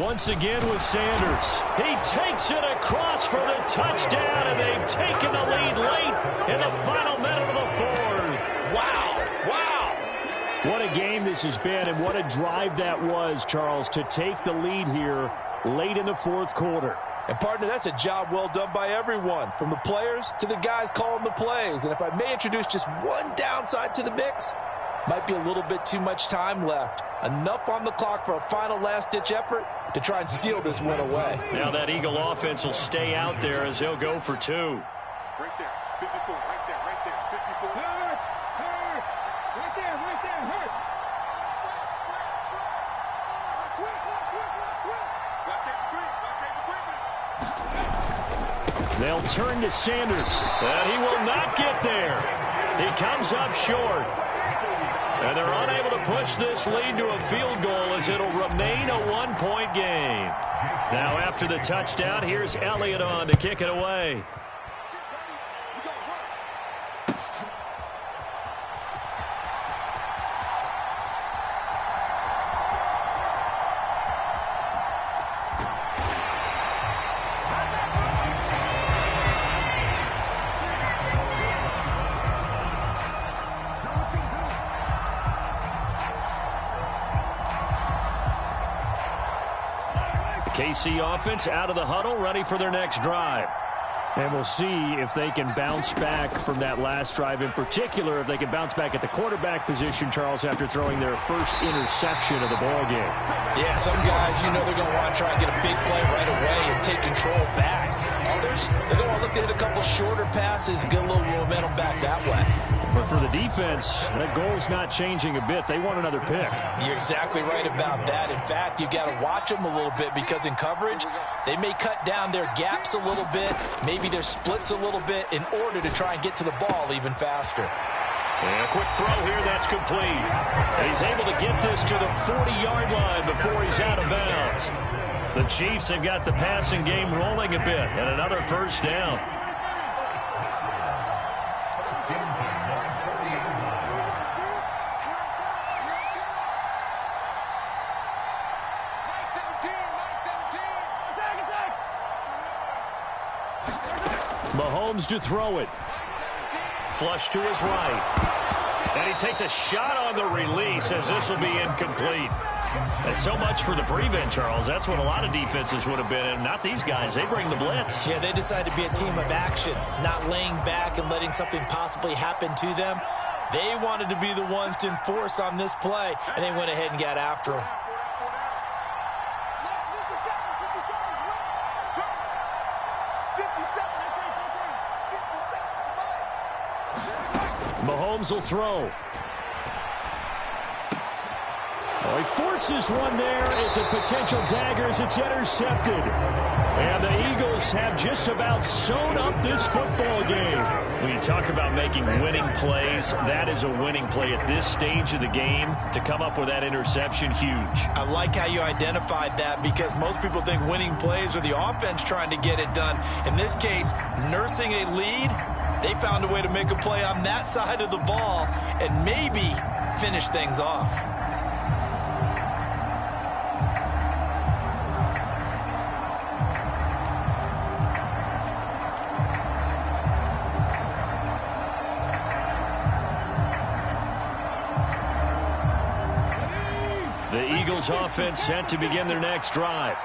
Once again with Sanders. He takes it across for the touchdown, and they've taken the lead late in the final minute of the 4th. Wow. Wow. What a game this has been, and what a drive that was, Charles, to take the lead here late in the 4th quarter. And, partner, that's a job well done by everyone, from the players to the guys calling the plays. And if I may introduce just one downside to the mix, might be a little bit too much time left. Enough on the clock for a final last-ditch effort to try and steal this win away. Now that Eagle offense will stay out there as they'll go for 2. Right there, 54, right there, 54. Hurt, right there, hurt. They'll turn to Sanders, and he will not get there. He comes up short. And they're unable to push this lead to a field goal as it'll remain a 1-point game. Now after the touchdown, here's Elliott on to kick it away. KC offense out of the huddle, ready for their next drive. And we'll see if they can bounce back from that last drive, in particular, if they can bounce back at the quarterback position, Charles, after throwing their first interception of the ballgame. Yeah, some guys, they're going to want to try and get a big play right away and take control back. Others, they're going to want to look to hit a couple shorter passes, get a little momentum back that way. But for the defense, that goal's not changing a bit. They want another pick. You're exactly right about that. In fact, you've got to watch them a little bit because in coverage, they may cut down their gaps a little bit, maybe their splits a little bit in order to try and get to the ball even faster. And a quick throw here, that's complete. And he's able to get this to the 40-yard line before he's out of bounds. The Chiefs have got the passing game rolling a bit, and another first down. Mahomes to throw it. Flush to his right. And he takes a shot on the release as this will be incomplete. And so much for the prevent, Charles. That's what a lot of defenses would have been in. Not these guys. They bring the blitz. Yeah, they decided to be a team of action, not laying back and letting something possibly happen to them. They wanted to be the ones to enforce on this play, and they went ahead and got after him. Mahomes will throw. He forces one there. It's a potential dagger as it's intercepted. And the Eagles have just about sewn up this football game. When you talk about making winning plays, that is a winning play at this stage of the game. To come up with that interception, huge. I like how you identified that because most people think winning plays are the offense trying to get it done. In this case, nursing a lead, they found a way to make a play on that side of the ball and maybe finish things off. The Eagles offense set to begin their next drive.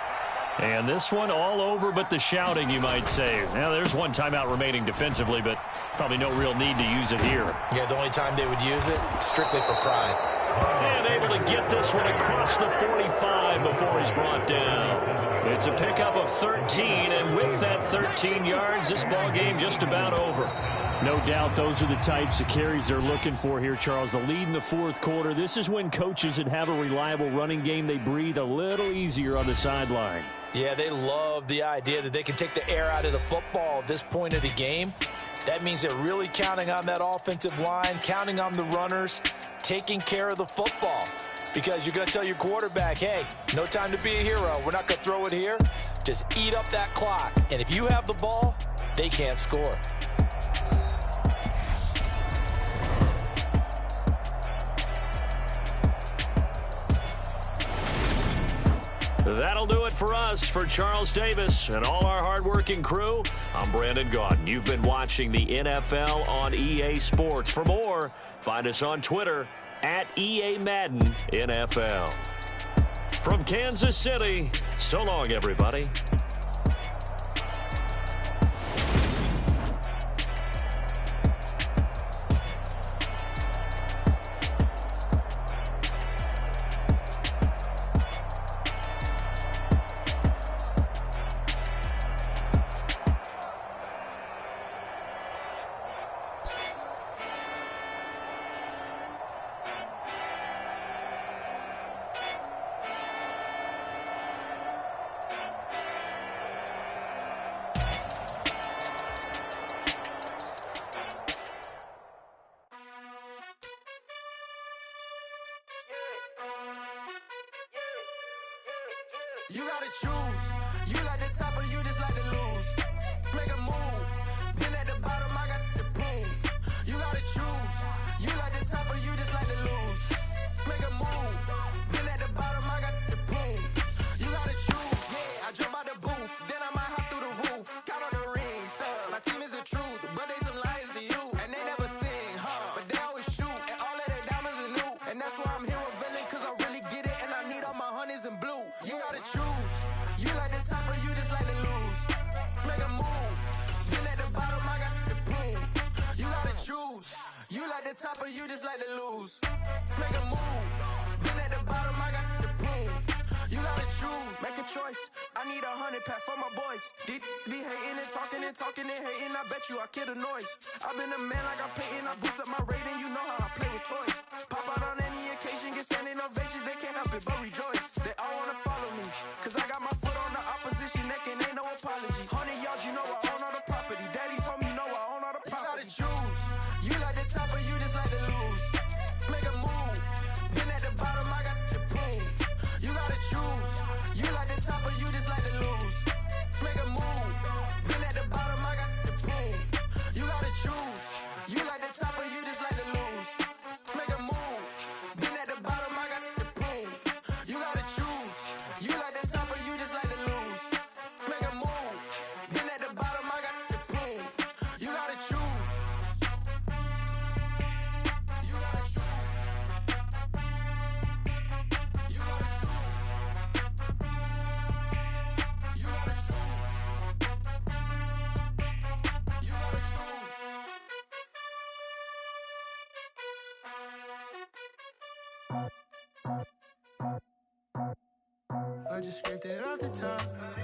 And this one all over but the shouting, you might say. Now, there's one timeout remaining defensively, but probably no real need to use it here. Yeah, the only time they would use it, strictly for pride. And able to get this one across the 45 before he's brought down. It's a pickup of 13, and with that 13 yards, this ball game just about over. No doubt those are the types of carries they're looking for here, Charles. The lead in the fourth quarter. This is when coaches that have a reliable running game, they breathe a little easier on the sideline. Yeah, they love the idea that they can take the air out of the football at this point of the game. That means they're really counting on that offensive line, counting on the runners, taking care of the football. Because you're going to tell your quarterback, hey, no time to be a hero. We're not going to throw it here. Just eat up that clock. And if you have the ball, they can't score. That'll do it for us. For Charles Davis and all our hardworking crew, I'm Brandon Gaudin. You've been watching the NFL on EA Sports. For more, find us on Twitter at EA Madden NFL. From Kansas City, so long, everybody. You gotta choose. You like the top or you just like to lose. Make a move. Been at the bottom, I got the prove. You gotta choose. You like the top or you just like to lose. Make a move. Been at the bottom, I got the prove. You gotta choose. Yeah, I jump out the booth. Then I might hop through the roof. Count on the rings. My team is the truth, but they some liars to you. And they never sing, but they always shoot. And all of their diamonds are new. And that's why I'm here with villain, cause I really get it. And I need all my honeys in blue. You gotta choose. You like top of you just like to lose. Make a move. Been at the bottom, I got the prove. You gotta choose. Make a choice. I need 100 pack for my boys. Be hating and talking and hating. I bet you I kill the noise. I've been a man like I'm Peyton. I boost up my rating. You know how I play with toys. Pop out on any occasion, get standing ovations. They can't help it but rejoice. They all wanna follow me, cause I got my foot on the opposition neck and ain't no apologies. 100 yards, you know I own all the property. Daddy told me, you know I own all the property. You gotta choose. You like the top or you just like to lose. Make a move. Been at the bottom, I got the prove. You gotta choose. You like the top or you just like to lose. Make a move. Been at the bottom, I got the prove. You gotta choose. You like the top or you just like to lose. Make a move. Been at the bottom, I got the prove. You gotta choose. You like the top or you just like to lose. Make a move. Been at the bottom, I got the prove. You gotta choose. You gotta choose. You gotta choose. You gotta choose. You gotta choose. I just scraped it off the top,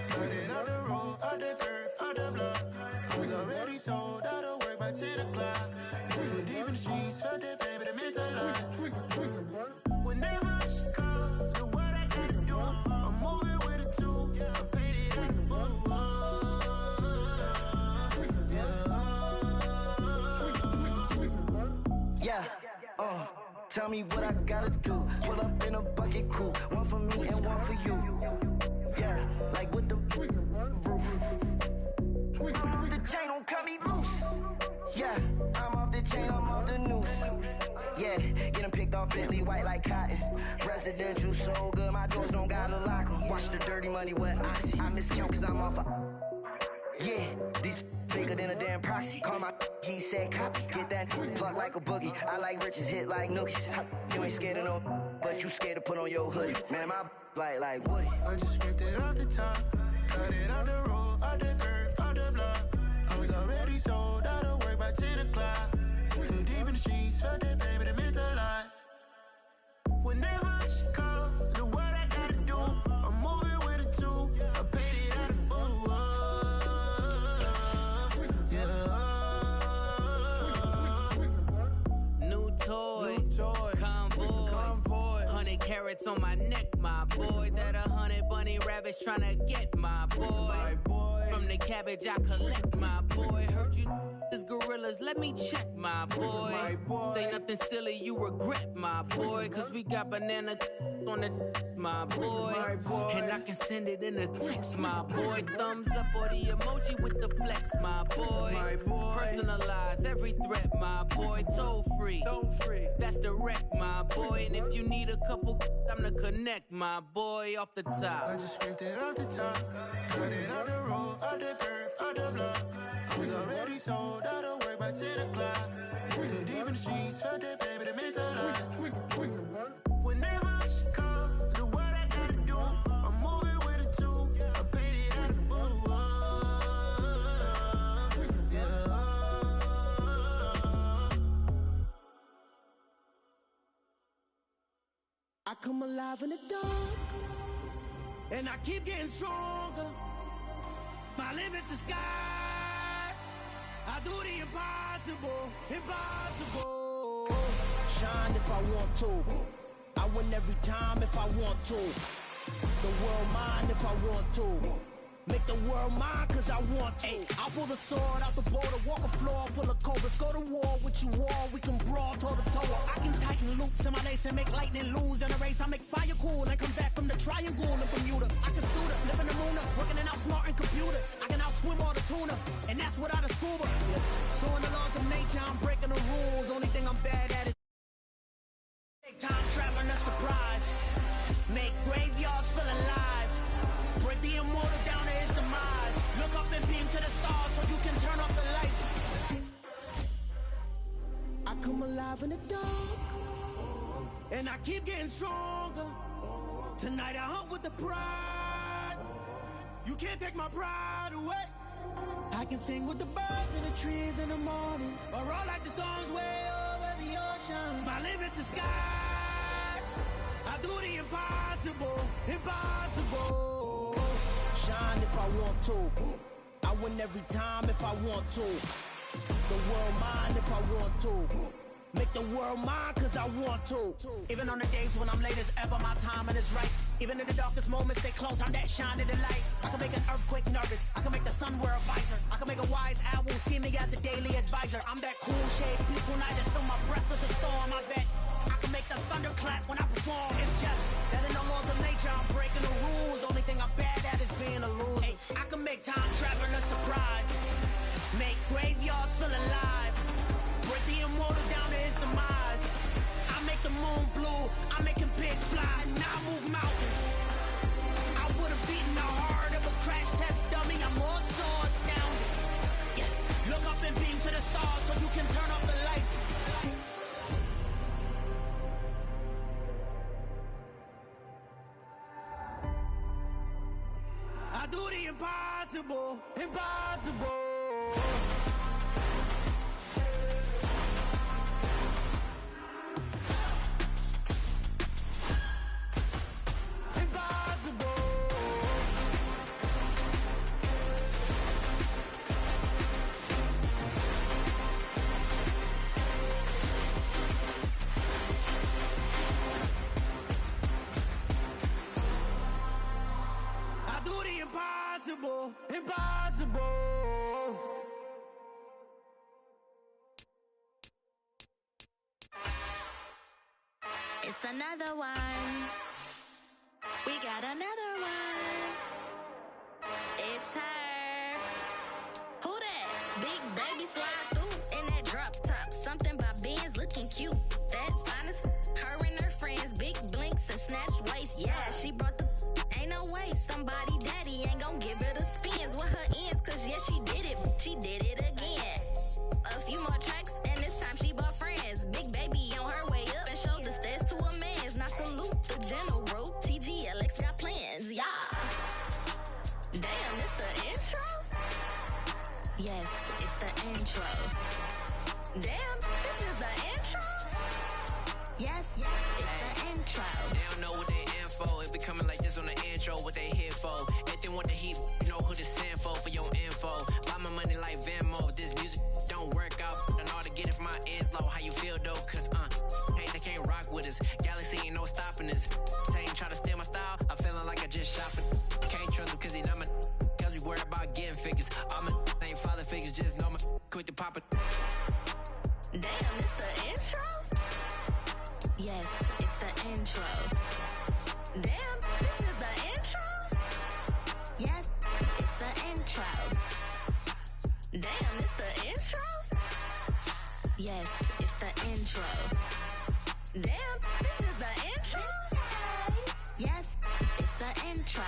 cut it out the road, out the curve, out the block. I was already sold, out of work by 10 o'clock. Too deep in the streets, felt that baby, the mental line. Whenever she calls, the what I gotta do, I'm moving with a two, I paid it out the full. Yeah, tell me what I gotta do. Pull up in a bucket crew, one for me and one for you. Yeah, like with the roof. I'm off the chain, don't cut me loose. Yeah, I'm off the chain, I'm off the noose. Yeah, getting picked off Bentley, white like cotton. Residential so good, my doors don't gotta lock 'em. Watch the dirty money with Oxy. I miscount cause I'm off a... Yeah, these bigger than a damn proxy. Call my he said copy. Get that plug like a boogie. I like riches, hit like nookies. You ain't scared of no, but you scared to put on your hoodie. Man, my like Woody. I just scraped it off the top, cut it out the road, out the curve, out the block. I was already sold, out of work by 10 o'clock. Too deep in the streets, felt that baby, the mental line. Whenever she calls, the what I gotta do, I'm moving with a two, I paid it out of full. New toys, convoys, 100 carats on my neck, my boy. That 100 bunny rabbits tryna get my boy. From the cabbage I collect, my boy. Heard you is gorillas, let me check, my boy. Say nothing silly, you regret, my boy. Cause we got banana on the my boy. And I can send it in a text, my boy. Thumbs up or the emoji with the flex, my boy. Personalize every threat, my boy. Toll free, that's direct, my boy. And if you need a couple, I'm the connect, my boy. Off the top, I just scraped it off the top, cut it out the road, out the curve, out the block. I was already sold, out of work by 10 o'clock. Too deep in the streets, felt that baby, the mental line. Whenever she calls, the what I gotta do, I'm moving with a two, I paid it out of full. I come alive in the dark, and I keep getting stronger. My limit's the sky. I do the impossible, impossible. Shine if I want to. I win every time if I want to. The world mine if I want to. Make the world mine cause I want to. Ay, I'll pull the sword out the border, walk a floor full of cobras. Go to war with you all, we can brawl toe to toe. I can tighten loops in my lace and make lightning lose in a race. I make fire cool and come back from the triangle in Bermuda. I can suit up, live in the moon, working and outsmarting computers. I can outswim all the tuna, and that's without a scuba. So in the laws of nature, I'm breaking the rules. Only thing I'm bad at is time traveling a surprise. Make graveyards feel alive. Break the immortal down to his demise. Look up and beam to the stars so you can turn off the lights. I come alive in the dark, and I keep getting stronger. Tonight I hunt with the pride. You can't take my pride away. I can sing with the birds and the trees in the morning, or roll like the storms way over the ocean. My limit's the sky. I do the impossible, impossible. Shine if I want to. I win every time if I want to. The world mine if I want to. Make the world mine cause I want to. Even on the days when I'm late as ever, my timing is right. Even in the darkest moments, they close, I'm that shine in the light. I can make an earthquake nervous, I can make the sun wear a visor. I can make a wise owl see me as a daily advisor. I'm that cool shade, peaceful night that still my breath is a storm, I bet. I can make the thunder clap when I perform. It's just that in the laws of nature, I'm breaking the rules. Only thing I'm bad at is being a loser. Hey, I can make time travel a surprise. Make graveyards feel alive. Break the immortal down to his demise. I make the moon blue, I'm making pigs fly. Now I move mountains. I would've beaten the heart of a crash test dummy. I'm more so astounded. Yeah. Look up and beam to the stars so you can turn off the lights. I do the impossible, impossible. Impossible, impossible. It's another one. We got another one. It's her. Who that? Big baby slide through in that drop top. Something by Benz looking cute. That's fine as her and her friends. Big blinks and snatch waist. Yeah, she brought the ain't no way. Somebody daddy ain't gon' give her the spins with her ends. Cause yeah, she did it. She did it again. A few more tracks and this time she bought friends. Big baby on her way up and showed the stairs to a man's. Now salute the general. TGLX got plans. Yeah. Damn, it's the intro? Yes, it's the intro. Damn, this is the intro? Yes, it's the intro. They don't know what they in for. If we coming like this on the intro, what they here for? Anything want the heat, you know who to send for your info. Buy my money like Venmo. This music don't work out. I know how to get it from my ends low. How you feel though? Cause hey, they can't rock with us. Galaxy ain't no stopping us. They ain't try to steal my style. I'm feeling like I just shopping. Can't trust him cause he not my. Cause we worried about getting figures. All my ain't father figures, just know my quick to pop it. Damn, it's the intro? Yes, it's the intro. Damn, this is the intro? Yes, it's the intro. Damn, it's the intro? Yes, it's the intro. Damn, this is the intro? Yes, it's the intro.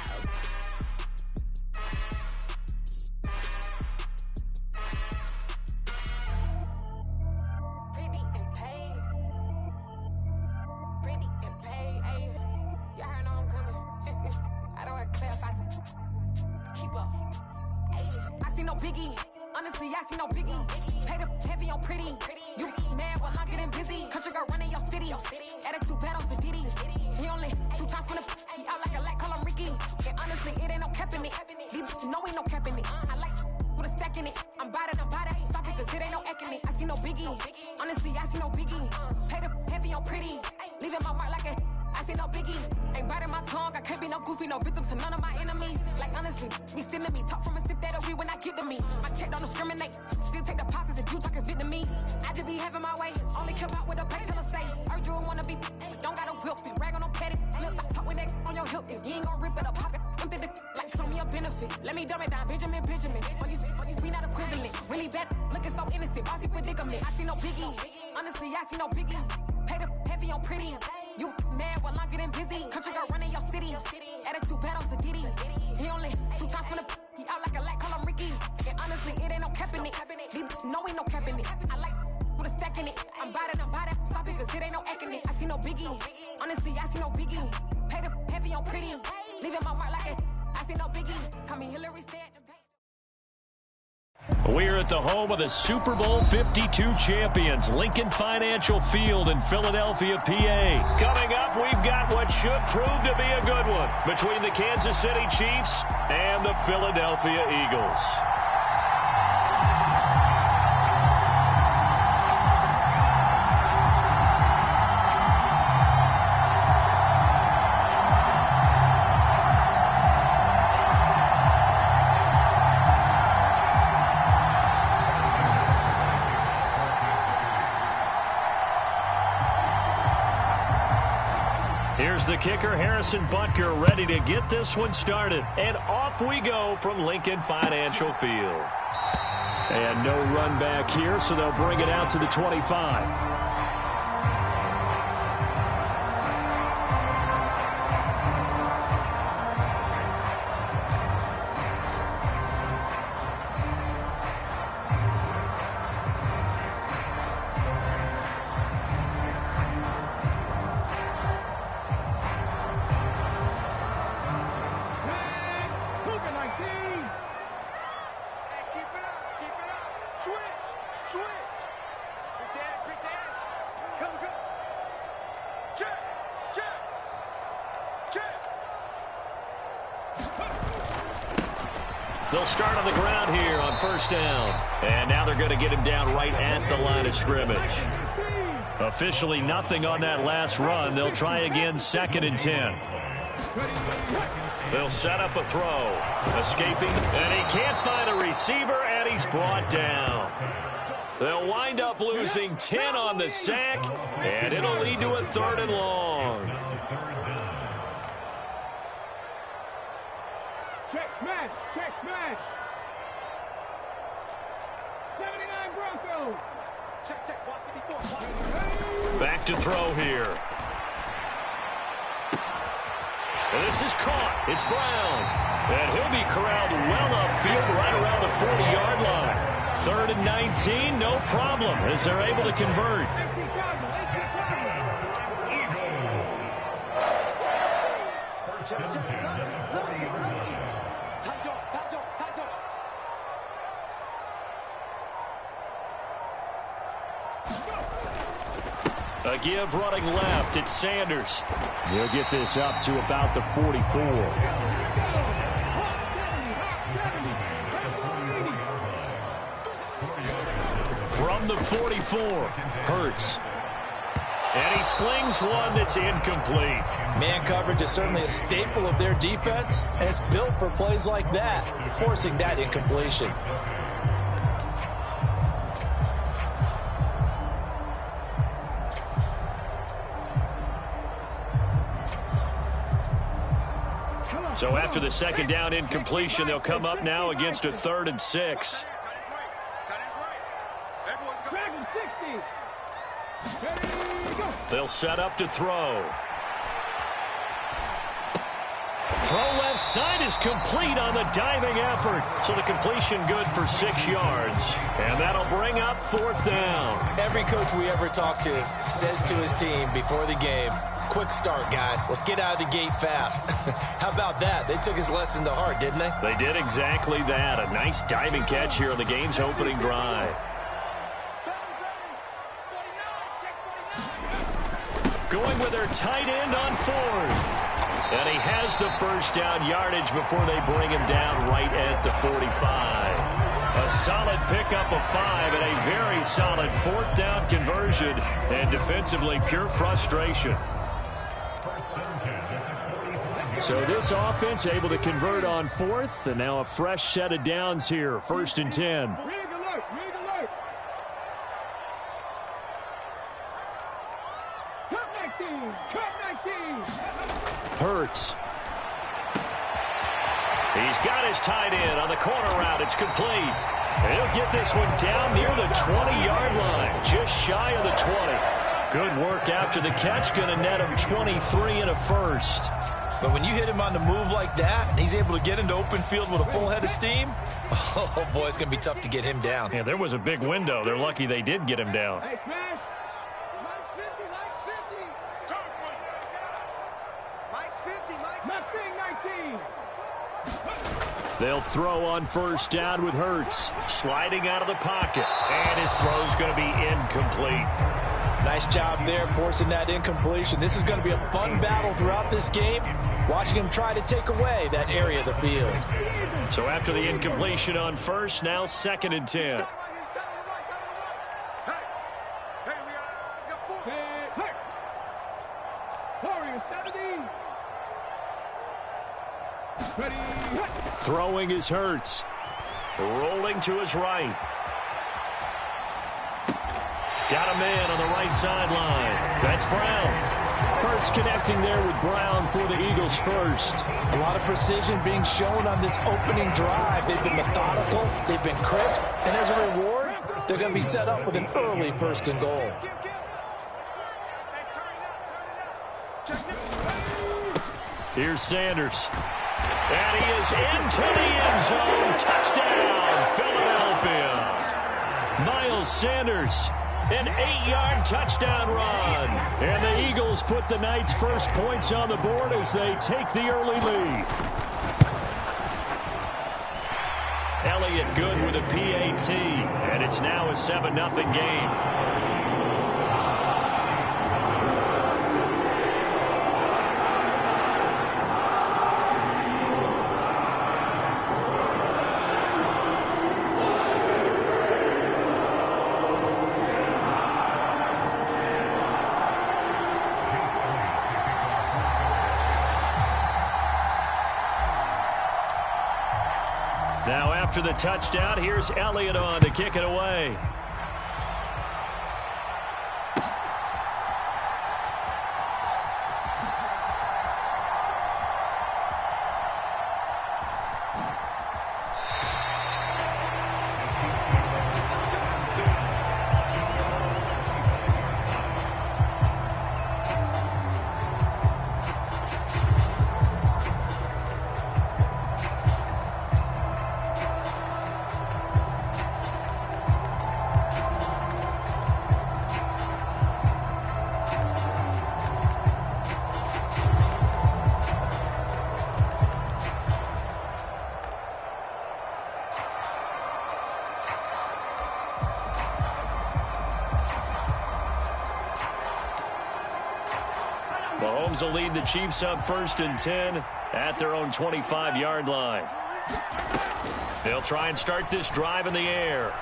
Biggie, honestly, I see no biggie. Pay the heavy on pretty. You mad while I'm getting busy. Country girl running your city. Attitude bad on the Diddy. He only 2 times from the he out like a light, call him Ricky. And honestly, it ain't no cap in it. These know ain't no cap in it. I like with a stack in it. I'm about it. Stop it, cause it ain't no eck in it. I see no biggie. Honestly, I see no biggie. Pay the heavy on pretty. Leaving my mark like a I see no biggie. Ain't biting my tongue. I can't be no goofy, no victim to none of my enemies. Like honestly, be sending me talk from a sip that'll be when I get to me. My check don't discriminate. Still take deposits if you talking Vietnamese. I just be having my way. Only come out with a pay till I say. Urge you wanna be. Don't gotta whip it. Rag on no petty. Lips I talk with that on your hip. If you ain't gon' rip it up, pop it. Empty the like show me a benefit. Let me dumb it down. Benjamin. We not equivalent. Really bad. Looking so innocent. Bossy predicament. I see no biggie. Honestly, I see no biggie. Pay the heavy on pretty. You mad while I'm getting busy. Country girl running your city. Attitude bad on the Diddy. He only 2 times from the he out like a light, call him Ricky. And honestly, it ain't no cap in it. These know ain't no cap in it. I like with a stack in it. I'm about it. Stop it, cause it ain't no eck in it. I see no biggie. Honestly, I see no biggie. Pay the heavy on pretty. Leaving my mark like a I see no biggie. Call me Hillary Stanton. We're at the home of the Super Bowl 52 champions, Lincoln Financial Field in Philadelphia, PA. Coming up, we've got what should prove to be a good one between the Kansas City Chiefs and the Philadelphia Eagles. Here's the kicker, Harrison Butker, ready to get this one started. And off we go from Lincoln Financial Field. And no run back here, so they'll bring it out to the 25. They'll start on the ground here on first down. And now they're going to get him down right at the line of scrimmage. Officially nothing on that last run. They'll try again, 2nd and 10. They'll set up a throw. Escaping, and he can't find a receiver, and he's brought down. They'll wind up losing 10 on the sack, and it'll lead to a 3rd and long. Check smash, check smash. 79 Broncos. Check, check, watch 54. Back to throw here. And this is caught. It's Brown. And he'll be corralled well upfield right around the 40-yard line. 3rd and 19, no problem, as they're able to convert. A give running left. It's Sanders. He'll get this up to about the 44. From the 44, Hurts. And he slings one that's incomplete. Man coverage is certainly a staple of their defense, and it's built for plays like that, forcing that incompletion. So after the 2nd down incompletion, they'll come up now against a 3rd and 6. They'll set up to throw. Throw left side is complete on the diving effort. So the completion good for 6 yards. And that'll bring up 4th down. Every coach we ever talk to says to his team before the game, quick start, guys. Let's get out of the gate fast. How about that? They took his lesson to heart, didn't they? They did exactly that. A nice diving catch here on the game's opening drive. Going with their tight end on 4th. And he has the first down yardage before they bring him down right at the 45. A solid pickup of 5 and a very solid 4th down conversion. And defensively, pure frustration. So this offense able to convert on 4th, and now a fresh set of downs here, 1st and 10. Rig alert, rig alert. Cut 19, cut 19. Hurts. He's got his tight end on the corner route. It's complete. And he'll get this one down near the 20-yard line, just shy of the 20. Good work after the catch, going to net him 23 and a first. But when you hit him on the move like that, and he's able to get into open field with a full head of steam, oh, boy, it's going to be tough to get him down. Yeah, there was a big window. They're lucky they did get him down. Hey, smash. Mike's 50, Mike's 50. Mike's 50, Mike's 19. They'll throw on first down with Hurts. Sliding out of the pocket. And his throw's going to be incomplete. Nice job there forcing that incompletion. This is going to be a fun battle throughout this game. Watching him try to take away that area of the field. So after the incompletion on first, now 2nd and 10. Throwing is Hurts. Rolling to his right. Got a man on the right sideline. That's Brown. Hurts connecting there with Brown for the Eagles first. A lot of precision being shown on this opening drive. They've been methodical. They've been crisp. And as a reward, they're going to be set up with an early 1st and goal. Here's Sanders. And he is into the end zone. Touchdown, Philadelphia. Miles Sanders, an 8-yard touchdown run. And the Eagles put the Knights' first points on the board as they take the early lead. Elliott good with a PAT. And it's now a 7-0 game. Now after the touchdown, here's Elliott on to kick it away. Mahomes will lead the Chiefs up 1st and 10 at their own 25-yard line. They'll try and start this drive in the air.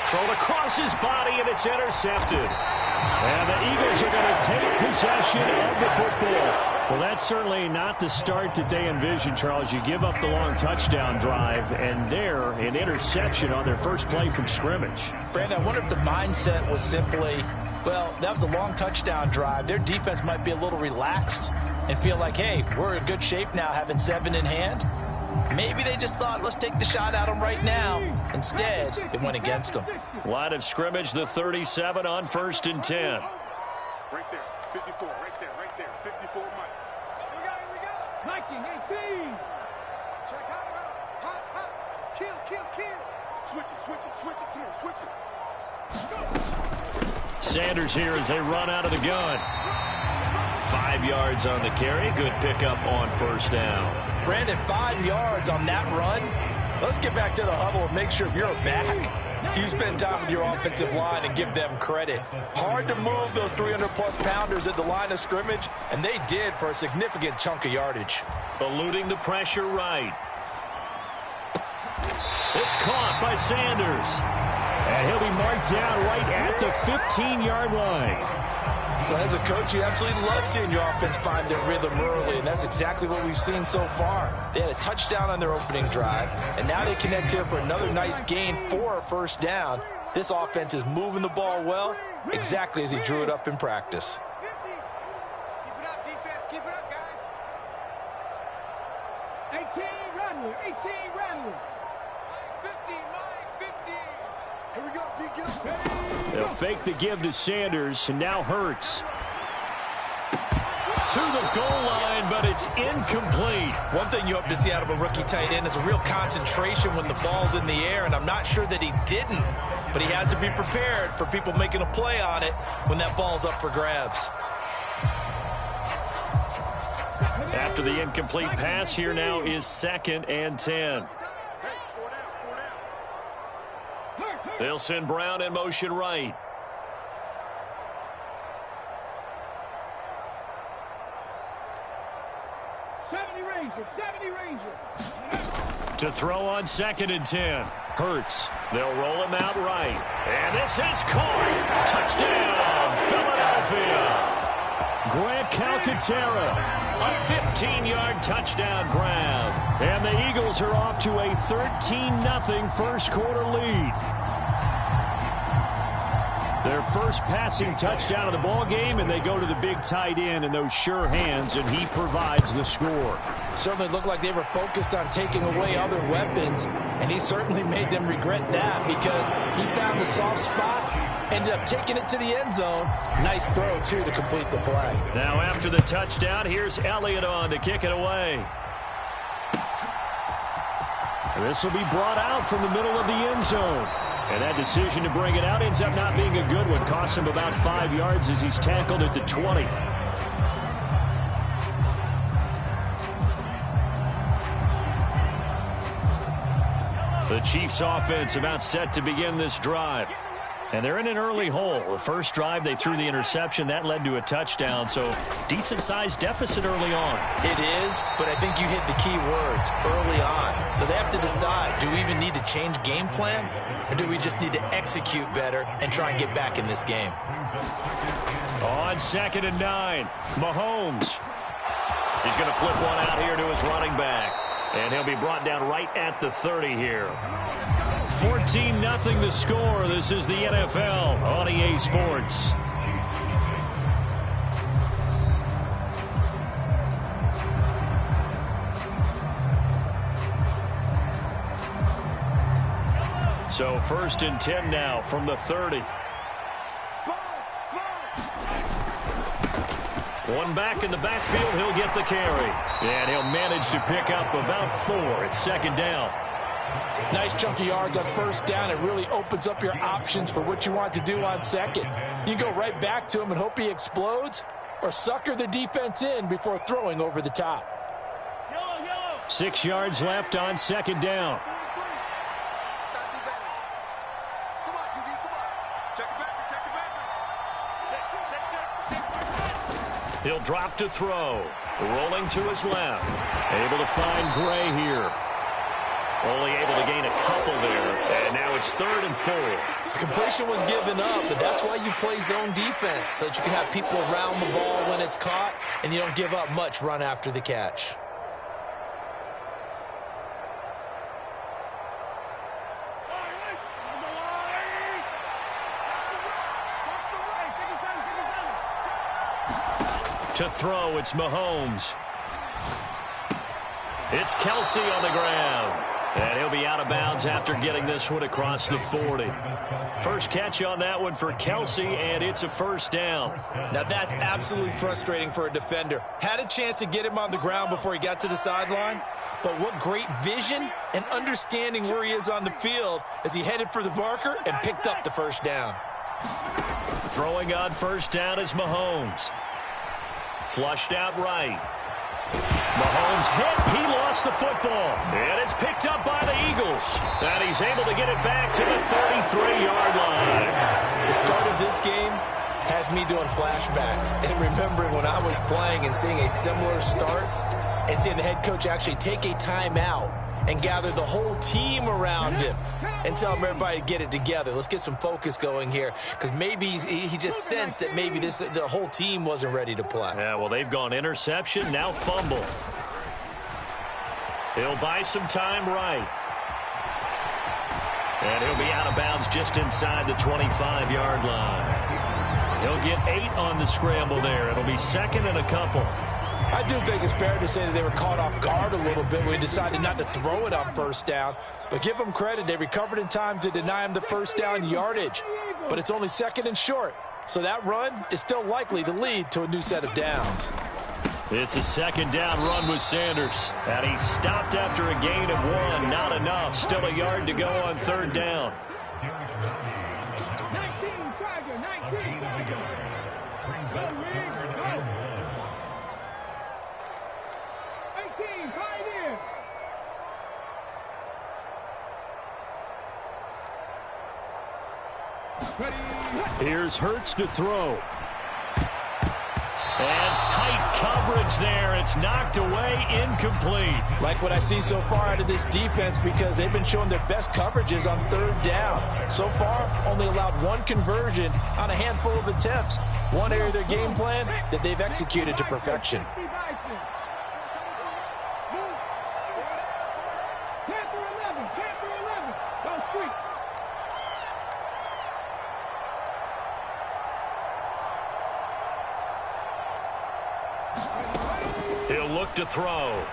Thrown across his body, and it's intercepted. And the Eagles are going to take possession of the football. Well, that's certainly not the start that they envisioned, Charles. You give up the long touchdown drive, and there, an interception on their first play from scrimmage. Brandon, I wonder if the mindset was simply, well, that was a long touchdown drive. Their defense might be a little relaxed and feel like, hey, we're in good shape now, having 7 in hand. Maybe they just thought, let's take the shot at them right now. Instead, it went against them. Line of scrimmage, the 37 on 1st and 10. Right there, 54, right there, 54, Mike. Here we go. Mikey, 18. Check hot. Kill. Switch it. Come on, switch it. Sanders here as they run out of the gun. 5 yards on the carry. Good pickup on first down. Brandon, 5 yards on that run. Let's get back to the huddle and make sure if you're a back, you spend time with your offensive line and give them credit. Hard to move those 300-plus pounders at the line of scrimmage, and they did for a significant chunk of yardage. Eluding the pressure right. It's caught by Sanders. And he'll be marked down right at the 15-yard line. Well, as a coach, you absolutely love seeing your offense find their rhythm early, and that's exactly what we've seen so far. They had a touchdown on their opening drive, and now they connect here for another nice gain for a first down. This offense is moving the ball well, exactly as he drew it up in practice. Keep it up, defense. Keep it up, guys. 18 Rattler. 50, Mike, 50. Here we go, D, get up. They'll fake the give to Sanders, and now Hurts. To the goal line, but it's incomplete. One thing you hope to see out of a rookie tight end is a real concentration when the ball's in the air, and I'm not sure that he didn't, but he has to be prepared for people making a play on it when that ball's up for grabs. After the incomplete pass, here now is 2nd and 10. They'll send Brown in motion right. To throw on 2nd and 10. Hurts. They'll roll him out right. And this is caught. Touchdown, Philadelphia. Grant Calcaterra, a 15-yard touchdown grab. And the Eagles are off to a 13-0 first quarter lead. Their first passing touchdown of the ball game, and they go to the big tight end in those sure hands, and he provides the score. Certainly looked like they were focused on taking away other weapons, and he certainly made them regret that because he found the soft spot, ended up taking it to the end zone. Nice throw, too, to complete the play. Now after the touchdown, here's Elliott on to kick it away. This will be brought out from the middle of the end zone. And that decision to bring it out ends up not being a good one. Costs him about 5 yards as he's tackled at the 20. The Chiefs offense about set to begin this drive. And they're in an early hole. The first drive, they threw the interception. That led to a touchdown. So decent-sized deficit early on. It is, but I think you hit the key words, early on. So they have to decide, do we even need to change game plan? Or do we just need to execute better and try and get back in this game? On 2nd and 9, Mahomes. He's going to flip one out here to his running back. And he'll be brought down right at the 30 here. 14-0 the score. This is the NFL on EA Sports. So 1st and 10 now from the 30. One back in the backfield, he'll get the carry. And he'll manage to pick up about 4. It's 2nd down. Nice chunky yards on 1st down. It really opens up your options for what you want to do on 2nd. You go right back to him and hope he explodes, or sucker the defense in before throwing over the top. 6 yards left on 2nd down. He'll drop to throw. Rolling to his left. Able to find Gray here. Only able to gain a couple there. And now it's 3rd and 4. The completion was given up, but that's why you play zone defense, so that you can have people around the ball when it's caught, and you don't give up much run after the catch. To throw, it's Mahomes. It's Kelsey on the ground. And he'll be out of bounds after getting this one across the 40. First catch on that one for Kelsey, and it's a 1st down. Now that's absolutely frustrating for a defender. Had a chance to get him on the ground before he got to the sideline, but what great vision and understanding where he is on the field as he headed for the marker and picked up the 1st down. Throwing on 1st down is Mahomes. Flushed out right. Mahomes hit. He lost the football. And it's picked up by the Eagles. And he's able to get it back to the 33-yard line. The start of this game has me doing flashbacks and remembering when I was playing and seeing a similar start and seeing the head coach actually take a timeout and gather the whole team around him and tell him everybody to get it together. Let's get some focus going here, because maybe he just sensed that maybe the whole team wasn't ready to play. Yeah, well, they've gone interception, now fumble. He'll buy some time right. And he'll be out of bounds just inside the 25-yard line. He'll get 8 on the scramble there. It'll be 2nd and a couple. I do think it's fair to say that they were caught off guard a little bit when we decided not to throw it on 1st down. But give them credit. They recovered in time to deny him the 1st down yardage. But it's only 2nd and short. So that run is still likely to lead to a new set of downs. It's a 2nd down run with Sanders. And he stopped after a gain of 1. Not enough. Still a yard to go on 3rd down. 19, Tiger, 19, Tiger. Go, Reed, go. Here's Hurts to throw. And tight coverage there. It's knocked away, incomplete. Like what I see so far out of this defense, because they've been showing their best coverages on third down. So far, only allowed one conversion on a handful of attempts. One area of their game plan that they've executed to perfection. He'll look to throw.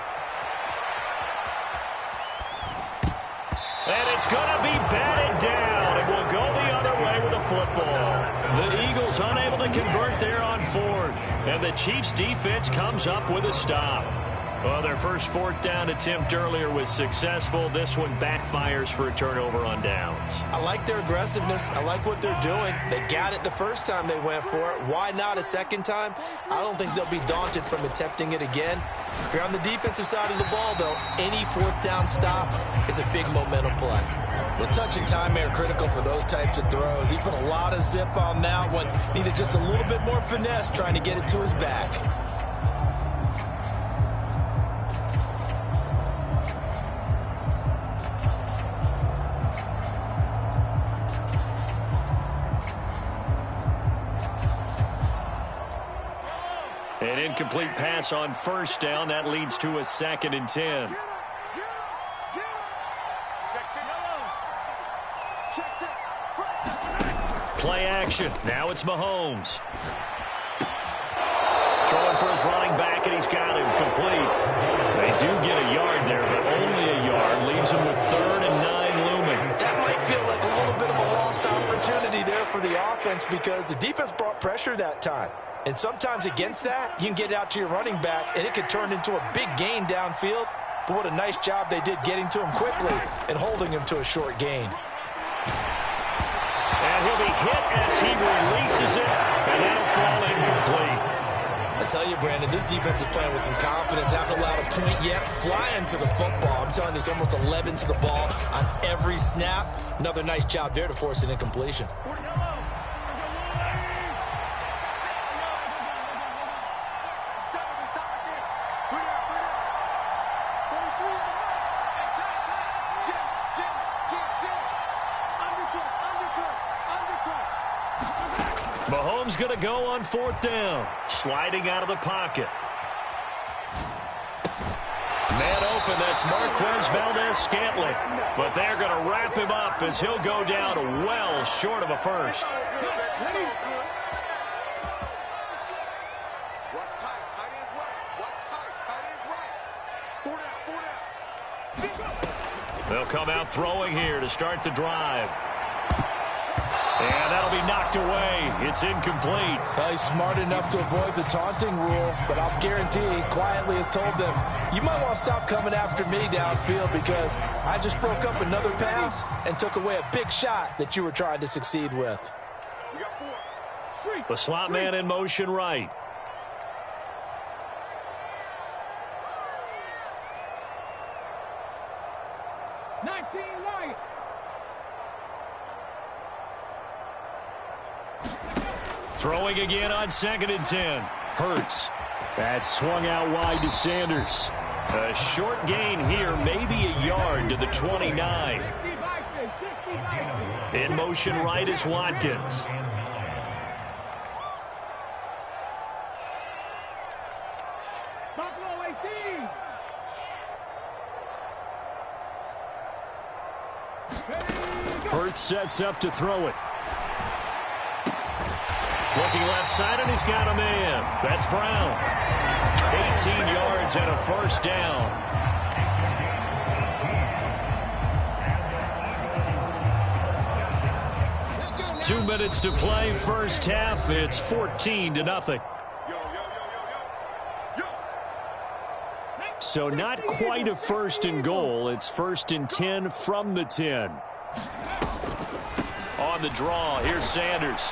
And it's going to be batted down. It will go the other way with the football. The Eagles unable to convert there on fourth. And the Chiefs defense comes up with a stop. Well, their first fourth down attempt earlier was successful. This one backfires for a turnover on downs. I like their aggressiveness. I like what they're doing. They got it the first time they went for it. Why not a second time? I don't think they'll be daunted from attempting it again. If you're on the defensive side of the ball, though, any fourth down stop is a big momentum play. Well, touch and time are critical for those types of throws. He put a lot of zip on that one. Needed just a little bit more finesse trying to get it to his back. An incomplete pass on first down. That leads to a 2nd and 10. Play action. Now it's Mahomes. Throwing for his running back, and he's got him complete. They do get a yard there, but only a yard. Leaves him with 3rd and 9 looming. That might feel like a little bit of a lost opportunity there for the offense because the defense brought pressure that time. And sometimes against that, you can get out to your running back, and it could turn into a big gain downfield. But what a nice job they did getting to him quickly and holding him to a short gain. And he'll be hit as he releases it, and that'll fall incomplete. I tell you, Brandon, this defense is playing with some confidence. Haven't allowed a point yet. Flying to the football. I'm telling you, it's almost 11 to the ball on every snap. Another nice job there to force an incompletion. Mahomes going to go on 4th down. Sliding out of the pocket. Man open, that's Marquez Valdez-Scantling. But they're going to wrap him up as he'll go down well short of a first. They'll come out throwing here to start the drive. And that'll be knocked away. It's incomplete. Well, he's smart enough to avoid the taunting rule, but I'll guarantee he quietly has told them, you might want to stop coming after me downfield because I just broke up another pass and took away a big shot that you were trying to succeed with. The slot man in motion right. Throwing again on 2nd and 10. Hurts. That's swung out wide to Sanders. A short gain here, maybe a yard to the 29. In motion right is Watkins. Hurts sets up to throw it. Looking left side, and he's got a man. That's Brown. 18 yards and a first down. Two minutes to play, first half. It's 14-0. So not quite a 1st and goal. It's 1st and 10 from the 10. On the draw, here's Sanders.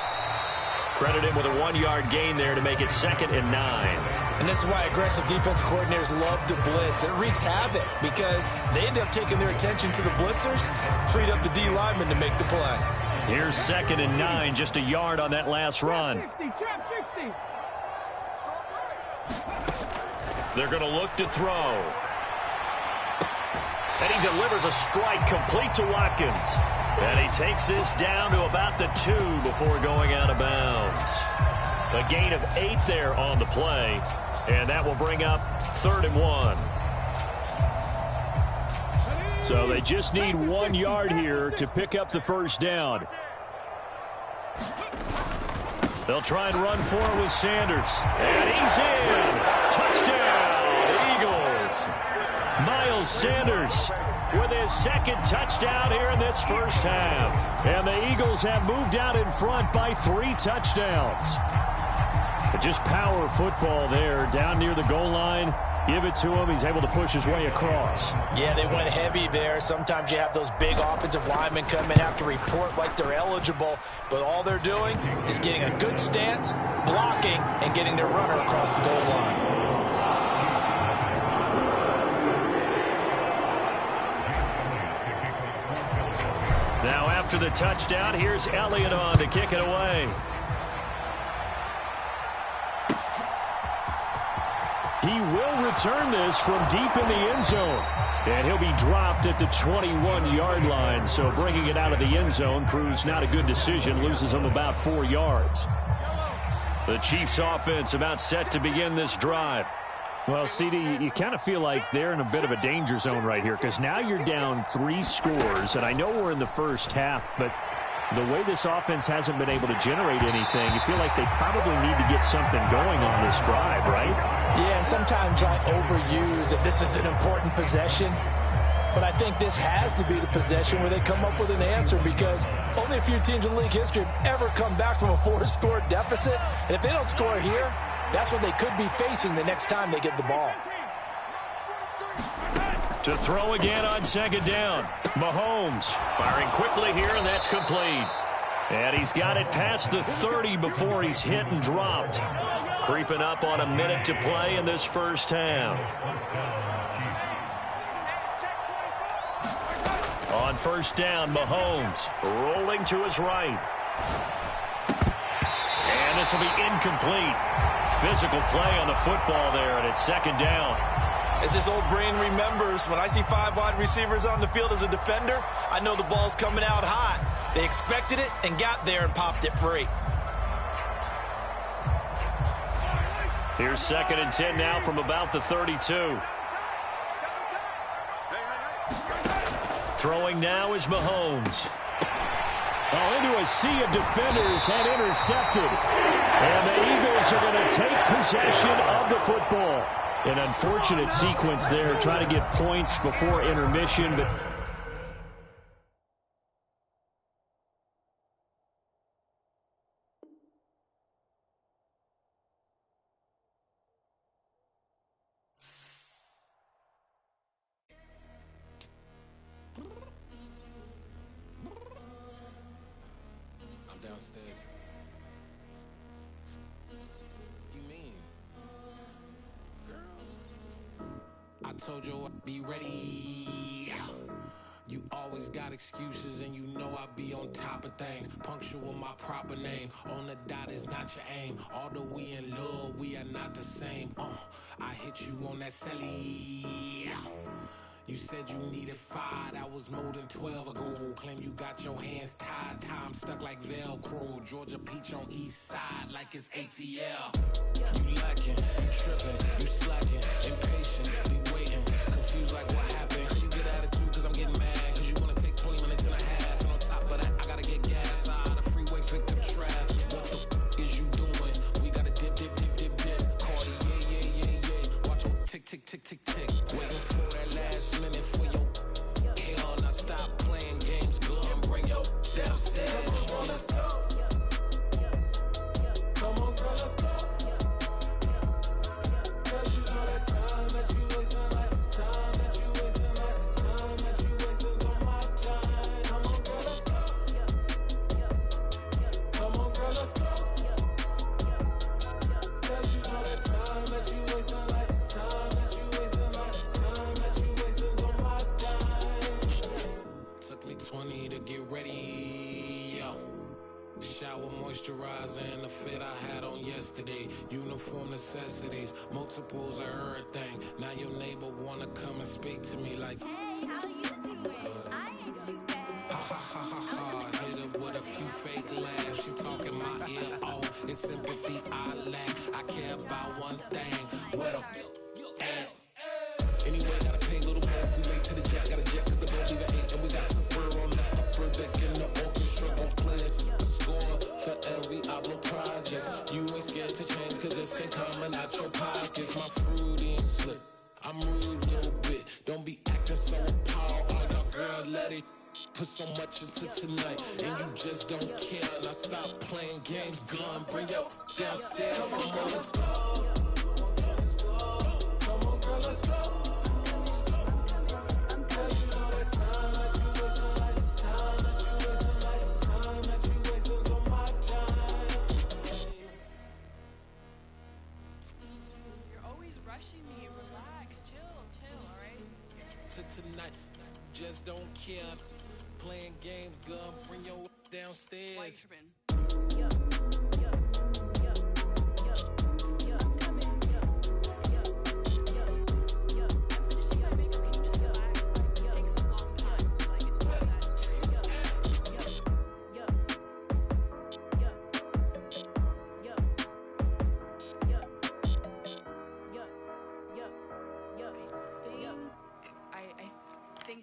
Credit him with a 1-yard gain there to make it 2nd and 9. And this is why aggressive defensive coordinators love to blitz. It wreaks havoc because they end up taking their attention to the blitzers, freed up the D lineman to make the play. Here's 2nd and 9, just a yard on that last run. They're going to look to throw. And he delivers a strike complete to Watkins. And he takes this down to about the 2 before going out of bounds. A gain of 8 there on the play. And that will bring up 3rd and 1. So they just need 1 yard here to pick up the first down. They'll try and run for it with Sanders. And he's in. Touchdown, Eagles. Miles Sanders with his 2nd touchdown here in this first half. And the Eagles have moved out in front by 3 touchdowns. But just power football there down near the goal line. Give it to him. He's able to push his way across. Yeah, they went heavy there. Sometimes you have those big offensive linemen come and have to report like they're eligible, but all they're doing is getting a good stance, blocking, and getting their runner across the goal line. Now after the touchdown, here's Elliott on to kick it away. He will return this from deep in the end zone. And he'll be dropped at the 21-yard line. So bringing it out of the end zone proves not a good decision. Loses him about 4 yards. The Chiefs offense about set to begin this drive. Well, CD, you kind of feel like they're in a bit of a danger zone right here because now you're down 3 scores. And I know we're in the first half, but the way this offense hasn't been able to generate anything, you feel like they probably need to get something going on this drive, right? Yeah, and sometimes I overuse that this is an important possession. But I think this has to be the possession where they come up with an answer because only a few teams in league history have ever come back from a 4-score deficit. And if they don't score here, that's what they could be facing the next time they get the ball. To throw again on 2nd down. Mahomes firing quickly here, and that's complete. And he's got it past the 30 before he's hit and dropped. Creeping up on a minute to play in this first half. On 1st down, Mahomes rolling to his right. And this will be incomplete. Physical play on the football there, and it's 2nd down. As this old brain remembers, when I see 5 wide receivers on the field as a defender, I know the ball's coming out hot. They expected it and got there and popped it free. Here's 2nd and 10 now from about the 32. Throwing now is Mahomes. Oh, into a sea of defenders and intercepted. And the Eagles are going to take possession of the football. An unfortunate sequence there, trying to get points before intermission, but I'm downstairs. You mean? I told you I'd be ready. You always got excuses and you know I be on top of things. Punctual my proper name. On the dot is not your aim. Although we in love, we are not the same. I hit you on that celly. You said you needed 5, that was more than 12 ago. Claim you got your hands tied, time stuck like Velcro. Georgia Peach on east side like it's ATL. You lacking, you tripping, you slacking, impatient, you waiting, confused like what happened. How you get attitude cause I'm getting mad, cause you wanna take 20 minutes and a half. And on top of that, I gotta get gas out the freeway, picked up traffic. What the is you doing? We gotta dip, dip, dip, dip, dip. Cardi, yeah. Watch your tick, tick, tick, tick, tick. Waiting for that last minute for your hell. Now stop playing games, go and bring your downstairs. Come on, let's go. Come on, girl, let's go. Cause you know that time that you wasting, like time that you wasting, like time that you wasting on my time. Come on, girl, let's go. Come on, girl, let's go. Cause you know that time that you wasting, like time that you wasting, like yesterday. Uniform necessities, multiples of everything. Now your neighbor wanna come and speak to me like, Hey, how you doing? I ain't too bad. ha ha ha ha ha. Hit her with a few fake laughs. She talking my ear off. It's sympathy I lack. I care about one thing. Where the at? Anyway, gotta pay a little more if we late to the jet. Got a jet cause the boat leave at 8. And we got some fur on the upper deck in the orchestra. Gon' play a score for every Oblo project. You ain't scared to change cause it's ain't coming out your pockets. My fruity and slip. I'm rude a little bit. Don't be acting so appalled. Oh, your girl, let it put so much into tonight. And you just don't care. Now stop playing games. Gun, bring your downstairs. Come on, let's go. Come on, girl, let's go. Tonight, just don't care. Playing games, gun, bring your downstairs.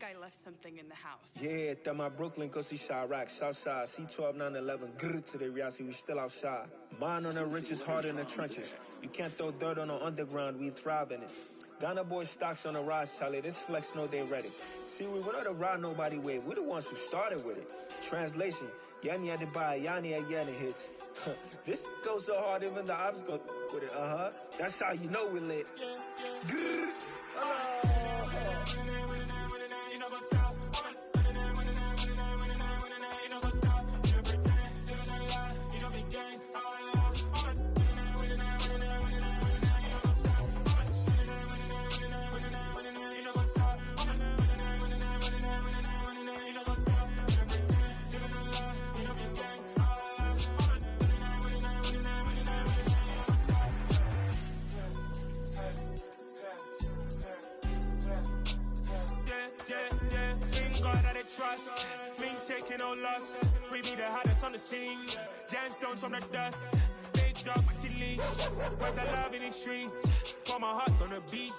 I left something in the house. Yeah, that my Brooklyn, go see Chirac, Southside, C12, 911, grrr to the reality, we still outside. Mine on the riches, hard in the trenches. You can't throw dirt on the underground, we thrive in it. Ghana boys stocks on the rise, Charlie, this flex know they ready. See, we went on the ride nobody with, we the ones who started with it. Translation, Yanni had to buy, Yanni had Yanni hits. This goes so hard, even the ops go with it, That's how you know we lit. Grrr, trust, me taking no loss. We be the hottest on the scene. Gemstones from the dust. Big dog, my leash. Where's the love in the streets? Pour my heart on the beat.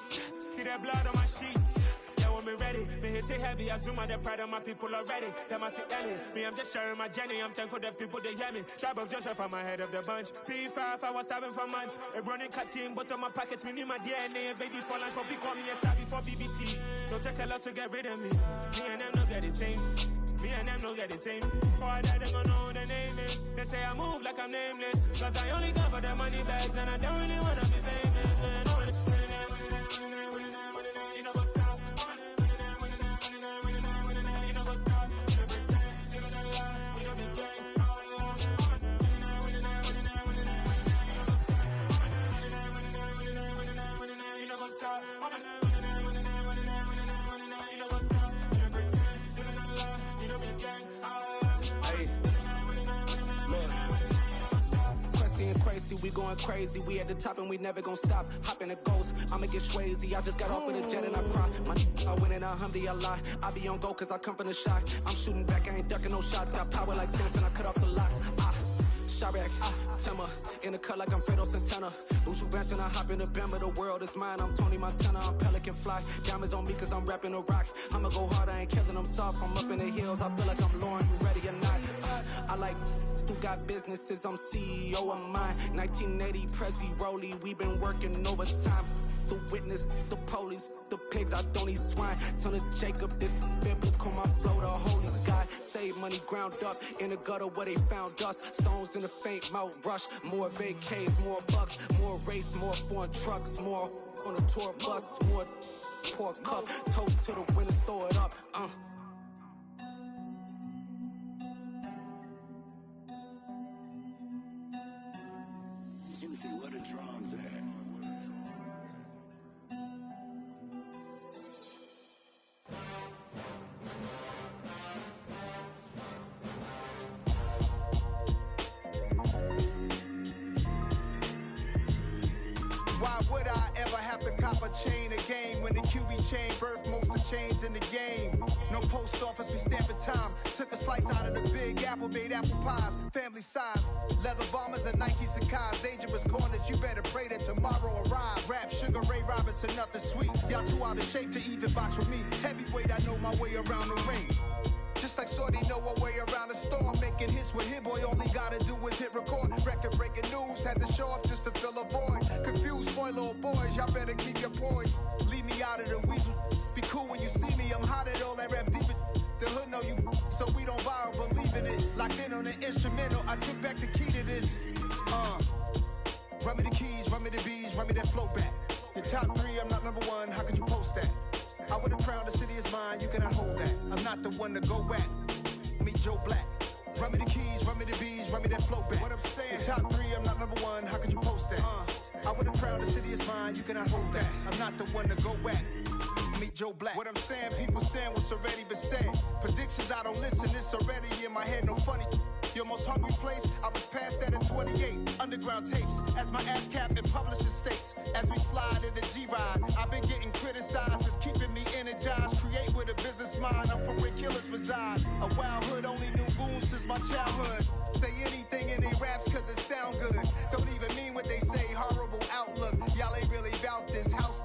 See that blood on my sheets. Yeah, when me ready, me hit it heavy. I zoom out the pride of my people already. Them I see Ellie. Me, I'm just sharing my journey. I'm thankful that people they hear me. Tribe of Joseph, I'm ahead of the bunch. P5, I was starving for months. A running cuts in, but on my pockets, me knew my DNA and baby for lunch. But we call me a star before BBC. Don't take a lot to get rid of me. Me and them no get the same. Me and them no get the same. Boy, that they gonna know who the name is. They say I move like I'm nameless. Cause I only come for the money bags and I don't really wanna be famous. You know what's up? You know what's up? You pretend, you know lie, you know be gang. You know what's up? Crazy, we going crazy. We at the top and we never gonna stop. Hop in a ghost, I'ma get swayzy. I just got off with a jet and I cry. I win in a Humvee, I lie. I be on go cause I come from the shot. I'm shooting back, I ain't ducking no shots. Got power like Samson, I cut off the locks. Chirac, Tema, in the cut like I'm Fredo Santana. Buju Banton, I hop in the Bama, the world is mine. I'm Tony Montana, I'm Pelican Fly. Diamonds on me cause I'm rapping a rock. I'ma go hard, I ain't killing them soft. I'm up in the hills, I feel like I'm Lauren, you ready or not? I like who got businesses, I'm CEO of mine. 1980 Prezi Rolly, we been working overtime. The witness, the police, the pigs, I don't eat swine. Son of Jacob, this biblical, my flow, the holy God. Save money ground up in the gutter where they found us. Stones in the faint mouth rush. More vacays, more bucks, more race, more foreign trucks, more on a tour bus, more pour cup. Toast to the winners, throw it up. Juicy, where the drums at? Why would I ever have to cop a chain again when the QB chain birthed most of the chains in the game? No post office, we stamping time. Took a slice out of the big apple, made apple pies, family size. Leather bombers and Nike Sacai's, dangerous corners, you better pray that tomorrow arrives. Rap, Sugar Ray Robinson, nothing sweet. Y'all too out of shape to even box with me. Heavyweight, I know my way around the ring. Just like Shorty know her way around the storm. Making hits with Hit Boy, all he gotta do is hit record. Record breaking news, had to show up just to fill a void. Confused boy, little boys, y'all better keep your poise. Leave me out of the weasel. Be cool when you see me, I'm hot at all that rap deep. The hood know you, so we don't borrow, believe in it. Locked in on the instrumental, I took back the key to this. Run me the keys, run me the bees, run me that flow back. Your top 3, I'm not number 1, how could you post that? I would have crowned the city is mine, you cannot hold that. I'm not the one to go back. Meet Joe Black. Run me the keys, run me the bees, run me that flow back. What I'm saying, your top 3, I'm not number 1, how could you post that? I would have crowned the city is mine, you cannot hold that. I'm not the one to go back. Meet Joe Black. What I'm saying, people saying what's already been said. Predictions, I don't listen, it's already in my head, no funny. Your most hungry place, I was past that in 28. Underground tapes, as my ass cap in publishing states. As we slide in the G-Ride, I've been getting criticized, it's keeping me energized. Create with a business mind, I'm from where killers reside. A wild hood, only knew goons since my childhood. Say anything in they raps cause it sound good. Don't even mean what they say, horrible outlook. Y'all ain't really about this house.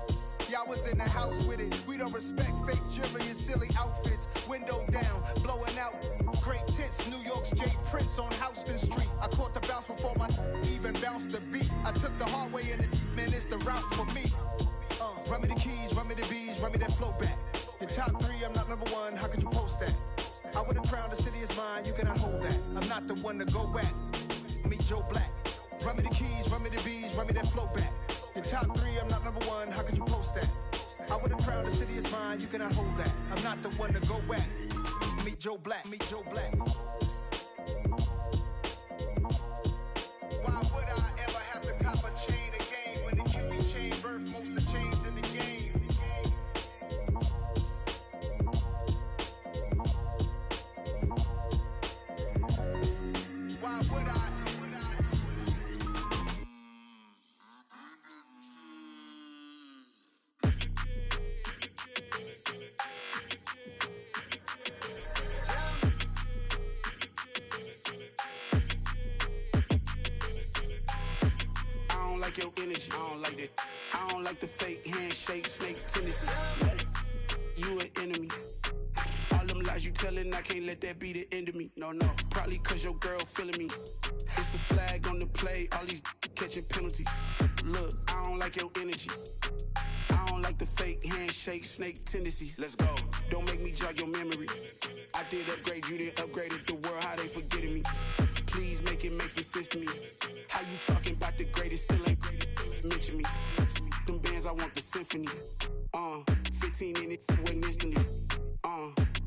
Y'all was in the house with it. We don't respect fake jewelry and silly outfits. Window down, blowing out great tits. New York's J. Prince on Houston Street. I caught the bounce before my even bounced the beat. I took the hard way in it, man, it's the route for me. Run me the keys, run me the bees, run me that flow back. Your top 3, I'm not number 1, how could you post that? I would have crowned the city is mine, you cannot hold that. I'm not the one to go back. Meet Joe Black. Run me the keys, run me the bees, run me that flow back. Your top 3, I'm not number 1, how could you post that? I would have crowned the city is mine, you cannot hold that. I'm not the one to go back. Meet Joe Black, meet Joe Black. Why would I ever have to cop a chain again when the QB chain birthed most of the chains in the game? Why would I? Your energy, I don't like that. I don't like the fake handshake, snake tendency. What? You an enemy. All them lies you telling, I can't let that be the end of me. No, probably cause your girl feeling me. It's a flag on the play, all these catching penalties. Look, I don't like your energy. I don't like the fake handshake, snake tendency. Let's go. Don't make me jog your memory. I did upgrade, you didn't upgrade it. The world, how they forgetting me. Please make it make some sense to me. How you talking about the greatest, still ain't greatest, still ain't mention me. Them bands, I want the symphony. 15 in it, went instantly.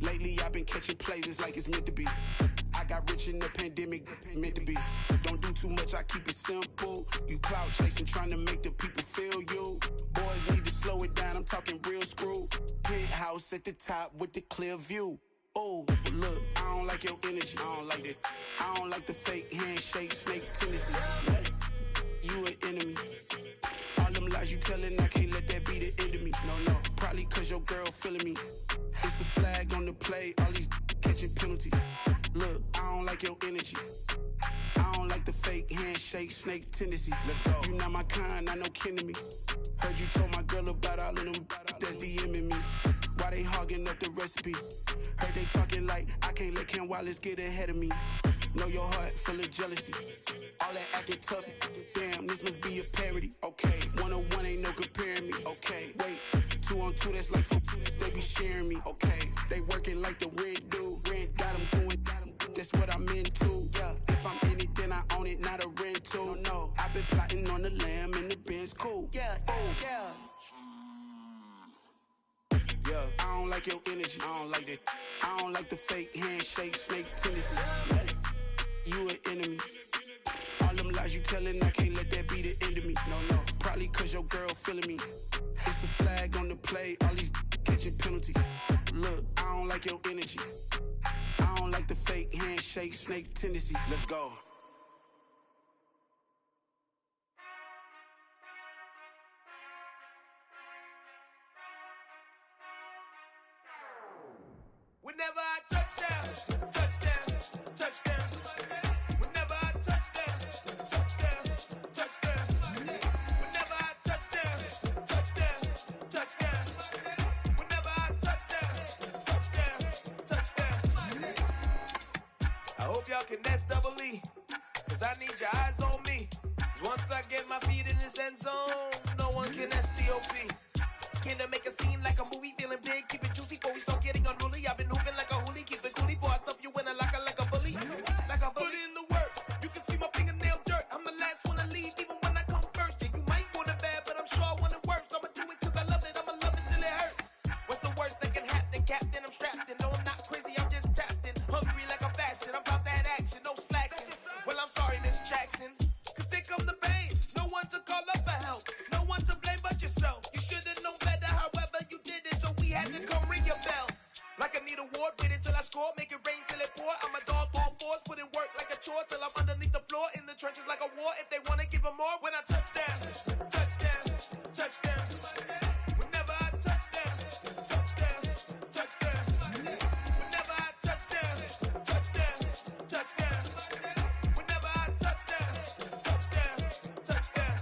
Lately I've been catching plays, it's like it's meant to be. I got rich in the pandemic, meant to be. Don't do too much, I keep it simple. You clout chasing, trying to make the people feel you. Boys need to slow it down, I'm talking real screw. Penthouse at the top with the clear view. Oh, look, I don't like your energy, I don't like that. I don't like the fake handshake, snake tendency. What? You an enemy. All them lies you telling, I can't let that be the end of me. No, probably cause your girl feeling me. It's a flag on the play, all these catching penalties. Look, I don't like your energy. I don't like the fake handshake, snake tendency. Let's go. You not my kind, I know kin to me. Heard you told my girl about all of them, that's DMing me. Why they hogging up the recipe? Heard they talking like I can't let Ken Wallace get ahead of me. Know your heart full of jealousy. All that acting tough, damn, this must be a parody. Okay, 101 ain't no comparing me. Okay, wait, 2 on 2, that's like 4, they be sharing me. Okay, they working like the rent do. Rent got them going, that's what I'm into. Yeah, if I'm in it, then I own it, not a rental. No, I've been plotting on the lamb and the Benz cool. Yeah, yeah. I don't like your energy, I don't like that. I don't like the fake handshake, snake tendency. What? You an enemy. All them lies you telling, I can't let that be the end of me. No, probably cause your girl feeling me. It's a flag on the play, all these catching penalties. Look, I don't like your energy. I don't like the fake handshake, snake tendency. Let's go. Whenever I touchdown, touchdown, touchdown. Whenever I touchdown, touchdown, touchdown. Whenever I touchdown, touchdown, touchdown. Whenever I touchdown, touchdown. I hope y'all can nest double E, cause I need your eyes on me. Once I get my feet in this end zone, no one can STOP. Can to make a scene like a movie, feeling big, keep it juicy before we start getting unruly. I've been hooping like a hoolie, keep it coolie before I stuff you in a locker like a bully. Like a bully. Put in the work, you can see my fingernail dirt. I'm the last one to leave, even when I come first. Yeah, you might want it bad, but I'm sure I want it worse. I'ma do it cause I love it, I'ma love it till it hurts. What's the worst that can happen, Captain? I'm strapped in, no I'm not crazy, I'm just tapped in. Hungry like I'm fasting, I'm about that action, no slacking. Well, I'm sorry, Miss Jackson, cause here come the pain. No one to call up for help, no one to blame but yourself. You should've known better, however you did it, so we had to come ring your bell. Like I need a ward, wait until I score, make it rain till it pour. I'm a dog on force, put in work like a chore till I'm underneath the floor, in the trenches like a war. If they wanna give them more, when I touchdown, touchdown, touchdown. Whenever I touchdown, touchdown, touchdown. Whenever I touchdown, touchdown, touchdown. Whenever I touchdown, touchdown, touchdown.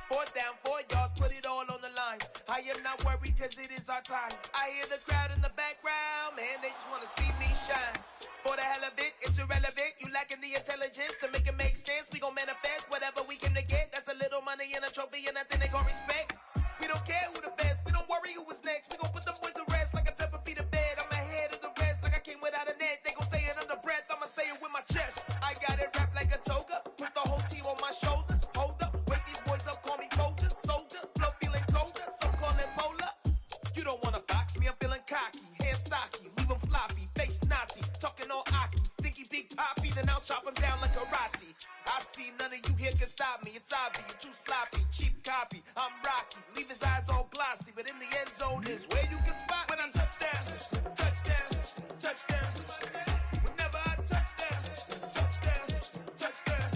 4th down, 4 yards, put it all on the line. I am not worried cause it is our time. I hear the crowd in the background, man, they just wanna see me shine. For the hell of it, it's irrelevant. You lacking the intelligence to make it make sense. We gon' manifest whatever we came to get. That's a little money and a trophy and nothing they call respect. We don't care who the best, we don't worry who was next. We gon' put them boys to rest like a 10 feet of bed. I'm ahead of the rest like I came without a net. They gon' say it under breath, I'ma say it with my chest. I got it wrapped like a toga, put the whole team on my shoulders. Hold up, wake these boys up, call me Folger, soldier, flow feeling colder, some call it polar. You don't wanna box me, I'm feeling cocky, hair stocky, leave him floppy, face naughty, talking all aki, think he big poppy, then I'll chop him down like karate. I see none of you here can stop me, it's obvious, you too sloppy, cheap copy, I'm rocky, leave his eyes all glossy, but in the end zone is where you can spot when I touchdown, touchdown, touchdown. Whenever I touchdown, touchdown, touchdown.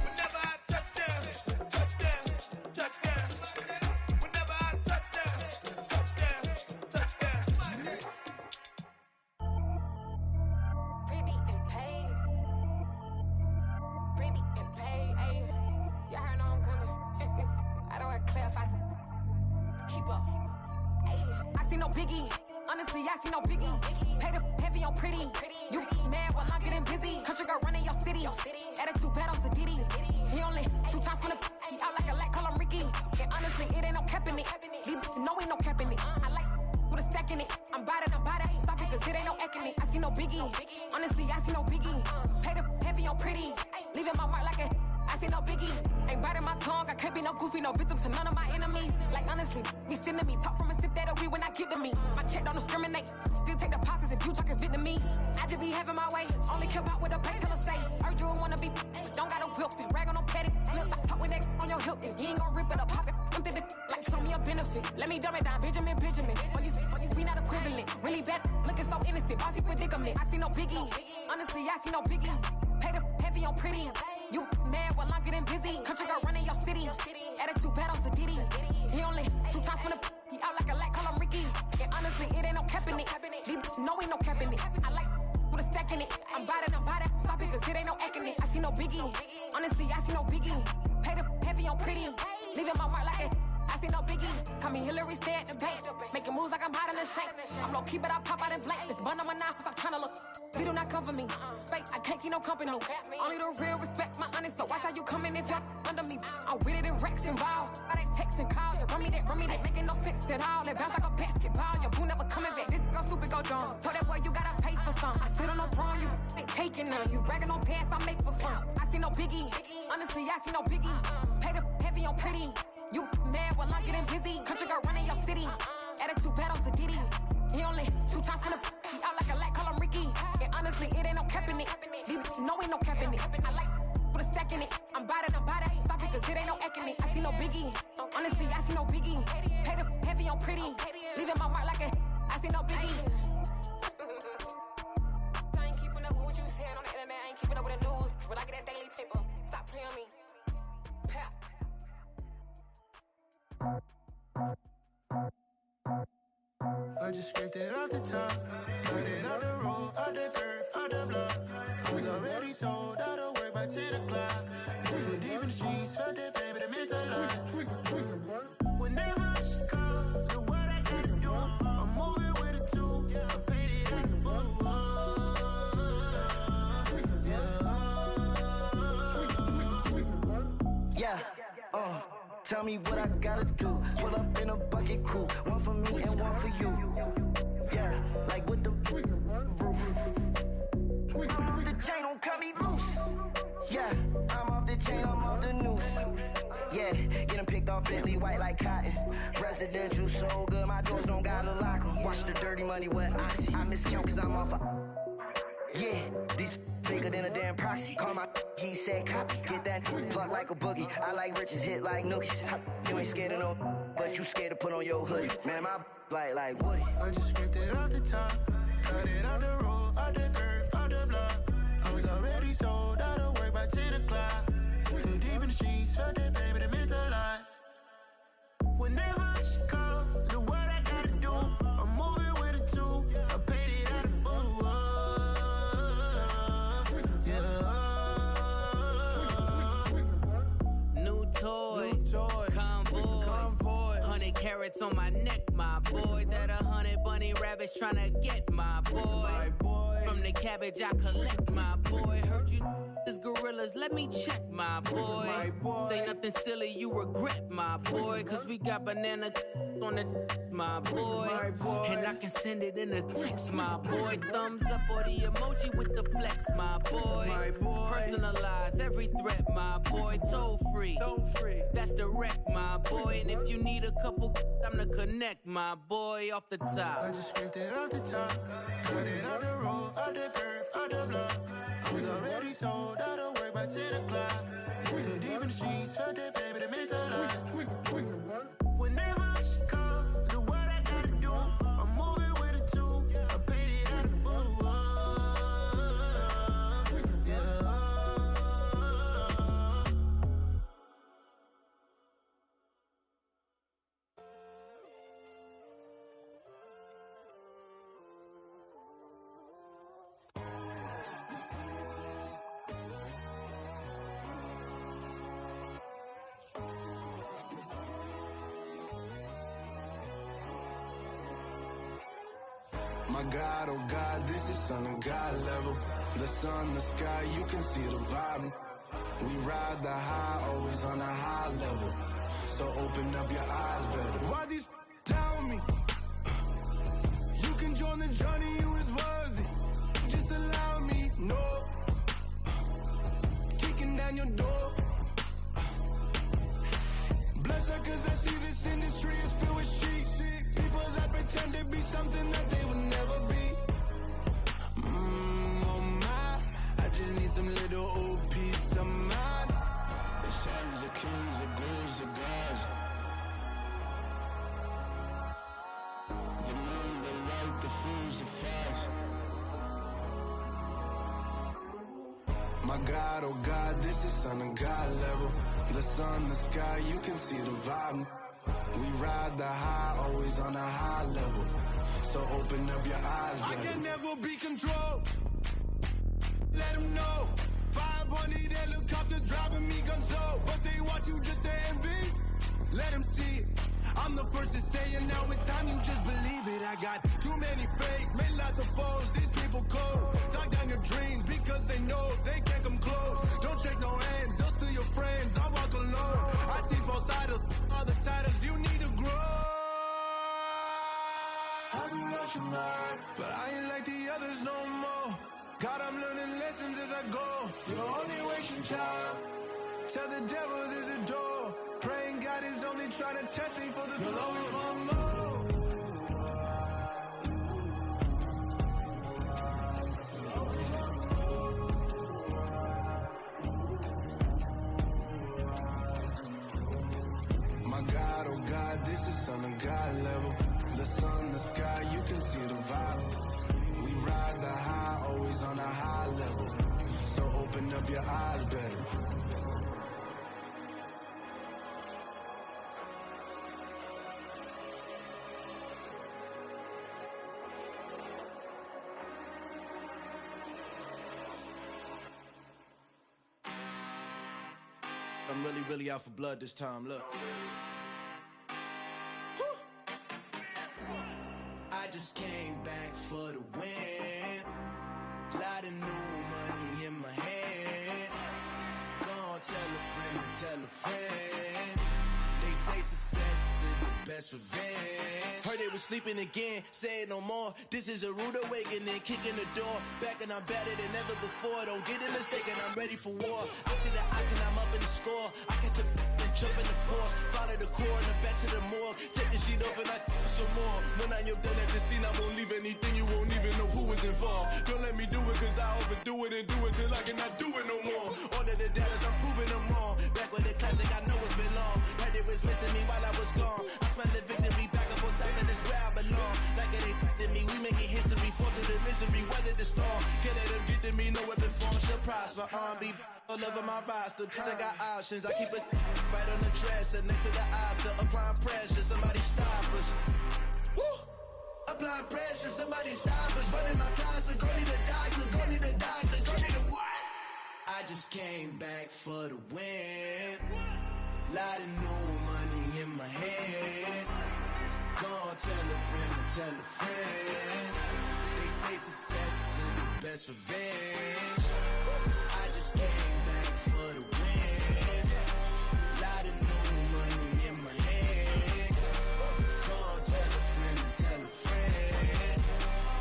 Whenever I touchdown, touchdown, touchdown. Whenever I touchdown, touchdown, touchdown. Pretty and paid. Pretty and paid, ayy. Y'all heard I'm coming. I don't want to clarify. Keep up. Ayy. I see no biggie. Honestly, I see no biggie. Pay the heavy on pretty. You mad while I'm getting busy. Country girl running your city. Attitude bad on Diddy. He only 2 times from the he out like a light, call him Ricky. And honestly, it ain't no cap in it. Leave no ain't no cap in it. I like with a stack in it. I'm bad. Stop it, cause it ain't no acting it. I see no biggie. Honestly, I see no biggie. Pay the heavy on pretty. Leaving my mark like a I see no biggie. Ain't biting my tongue. I can't be no goofy, no victim to none of my enemies. Like honestly, be sending me talk from a sip that we when I get to me. My check don't discriminate. Still take deposits if you talking Vietnamese. I just be having my way. Only come out with a pay till I say. Heard you wanna be, don't gotta whip it. Rag on no petty. Flips, I talk with that on your hip. If you ain't gon' rip it up, pop it. I'm the like show me a benefit. Let me dumb it down, Benjamin. When these we not equivalent. Really bad, looking so innocent. Bossy predicament. I see no biggie. Honestly, I see no biggie. Pay the heavy on pretty. You mad while I'm getting busy. Country girl running your city. Attitude bad on Diddy. He only 2 times from the he out like a light, call him Ricky. And honestly, it ain't no cap in it. No ain't no cap in it. I like with a stack in it. I'm bad. Stop it, cause it ain't no acting it. I see no biggie. Honestly, I see no biggie. Pay the heavy on pretty. Leaving my mark like it. I see no biggie. Call me Hillary, stay at the bank. Making moves like I'm hiding in shape. I'm low key, but I pop out in blank. This bun on my knife, stop trying to look. We do not come for me. Fake, I can't keep no company. Only the real respect my honest. So watch how you coming if you're under me. I'm with it in Rex involved. All they text and calls. Run me that making no sense at all. They bounce like a basketball. Your boo never coming back. This go stupid, go dumb. Told that boy you gotta pay for some. I sit on no throne, you ain't taking none. You bragging on past, I make for fun. I see no biggie. Honestly, I see no biggie. Pay the heavy on pretty. You mad while I'm getting busy. Country girl running your city. Attitude bad on Diddy. He only 2 times from the he out like a light, call him Ricky. And honestly, it ain't no cap in it. No ain't no cap in it. I like with a stack in it. I'm bad. Stop it, cause it ain't no acting it. I see no biggie. Honestly, I see no biggie. Pay the heavy on pretty. Leaving my mark like a I see no biggie. I ain't keeping up with what you saying on the internet. I ain't keeping up with the news. When I get that daily paper, stop playing me. I just scraped it off the top, got it out the road, out the curve, out the block. I was already sold, out of work by 10 o'clock. Too deep in the streets, felt that pain, but it meant a lot. When that hush comes, look what I gotta do. I'm moving with a two, I paid it out the book. Yeah, tell me what I gotta do. Pull up in a bucket crew, one for me and one for you. Yeah, like with the roof. I'm off the chain, don't cut me loose. Yeah, I'm off the chain, I'm off the noose. Yeah, getting picked off Bentley white like cotton. Residential so good, my doors don't gotta lock 'em. Watch the dirty money with oxy. I miscount cause I'm off yeah, these bigger than a damn proxy. Call my he said copy. Get that plug like a boogie. I like riches, hit like nookies. You ain't scared of no, but you scared to put on your hoodie. Man, my like Woody. I just scraped it off the top, got it out the road, out the curve, out the block. I was already sold, out of work by 10 o'clock. Too deep in the streets, felt that pain, but it meant a lot. When that hush comes, look what I gotta do. I'm moving with a two, I paid it out of full. New toys, convoy, 100 carats on my neck, my boy. That 100 bunny rabbits tryna get my boy. From the cabbage I collect, my boy. Heard you is gorillas, let me check, my boy. Say nothing silly, you regret, my boy. Cause we got banana on the my boy. And I can send it in a text, my boy. Thumbs up or the emoji with the flex, my boy. Personalize every threat, my boy. Toll free, that's direct, my boy. And if you need a couple, I'm the connect, my boy. Off the top, I just scraped it off the top, got it out the road, out the curve, out the block. I was already sold, out of work by 10 o'clock. Too deep in the streets, felt that pain, but it meant a lot. When that hush comes, look what I gotta do. I'm moving with a two, I paid it out of full. My God, oh God, this is son of God level. The sun, the sky, you can see the vibe. We ride the high, always on a high level. So open up your eyes better. Why these tell me? You can join the journey, you is worthy. Just allow me, no. Kicking down your door. Bloodsuckers, I see this industry is filled with sheep. People that pretend to be something that they would never be. Oh my, I just need some little old peace of mind. The sons of kings, the ghouls, the gods. The moon, the light, the fools, the facts. My God, oh God, this is son of God level. The sun, the sky, you can see the vibe. We ride the high, always on a high level. So open up your eyes, baby. I can never be controlled. Let them know. 500 helicopters driving me gonzo. But they want you just to envy. Let them see it. I'm the first to say it, now it's time you just believe it. I got too many fakes, made lots of foes. These people cold. Talk down your dreams because they know they can't come close. Don't shake no hands, those to your friends. I walk alone. I see false idols, other titles. You need to grow. I be rushing hard, but I ain't like the others no more. God, I'm learning lessons as I go. You're only wasting time. Tell the devil there's a door. Praying God is only trying to test me for the You'll always want more. My God, oh God, this is son of God level. The sun, the sky, you can see the vibe. We ride the high, always on a high level. So open up your eyes better. really out for blood this time, look. I just came back for the win. Lot of new money in my hand. Gonna tell a friend to tell a friend. They say success is the best revenge. Heard they was sleeping again, say it no more. This is a rude awakening, kicking the door. Back and I'm better than ever before. Don't get it mistaken, I'm ready for war. I see the ops and I'm up in the score. I catch a and jump in the pause. Follow the core and then back to the morgue. Take the sheet off and I some more. When I am done at the scene, I won't leave anything. You won't even know who was involved. Don't let me do it cause I overdo it and do it till I cannot do it no more. All of the doubters, I'm proving them wrong. Back with the classic, I know it's been long. Heard it was missing me while I was gone. I smell the victory back up on top and it's where I belong. Like it ain't to me, we making history. Fall through the misery, weather the storm. Can't let them get to me, no weapon form shall prosper. R&B all over my roster. I got options, I keep it right on the dresser. Next to the Oscar, applying pressure. Somebody stop us. Woo! Applying pressure, somebody stop us. Running my closet, go need a doctor, go need a doctor, go need a what? I just came back for the win. Lot of new money in my hand. Gonna tell a friend to tell a friend. They say success is the best revenge. I just came back for the win. Lot of new money in my hand. Gonna tell a friend to tell a friend.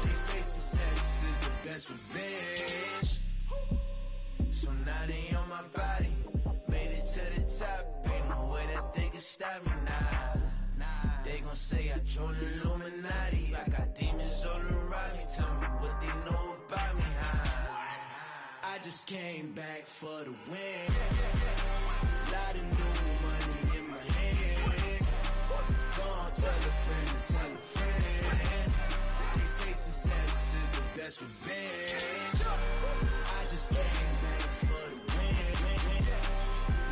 They say success is the best revenge. So now they on my body. Made it to the top. Ain't no way that they can stop me now. They gon' say I joined the Illuminati. I got demons all around me. Tell me what they know about me, huh? I just came back for the win. Lot of new money in my hand. Gonna tell a friend to tell a friend. They say success is the best revenge. I just came back for the win.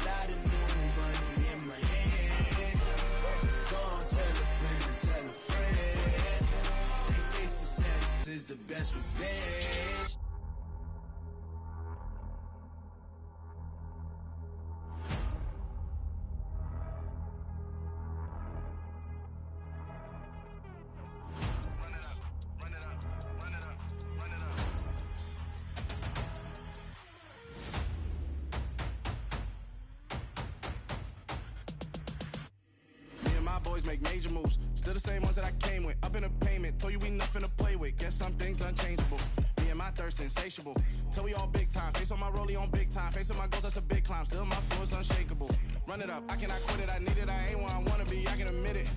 Lot of new money in my hand. Gonna tell a friend to tell a friend. They say success is the best revenge. Boys make major moves, still the same ones that I came with. Up in a payment, told you we nothing to play with. Guess some things unchangeable. Me and my thirst insatiable. Till we all big time. Face on my rollie on big time. Facing my goals, that's a big climb. Still my flow is unshakable. Run it up, I cannot quit it. I need it, I ain't where I wanna be. I can admit it.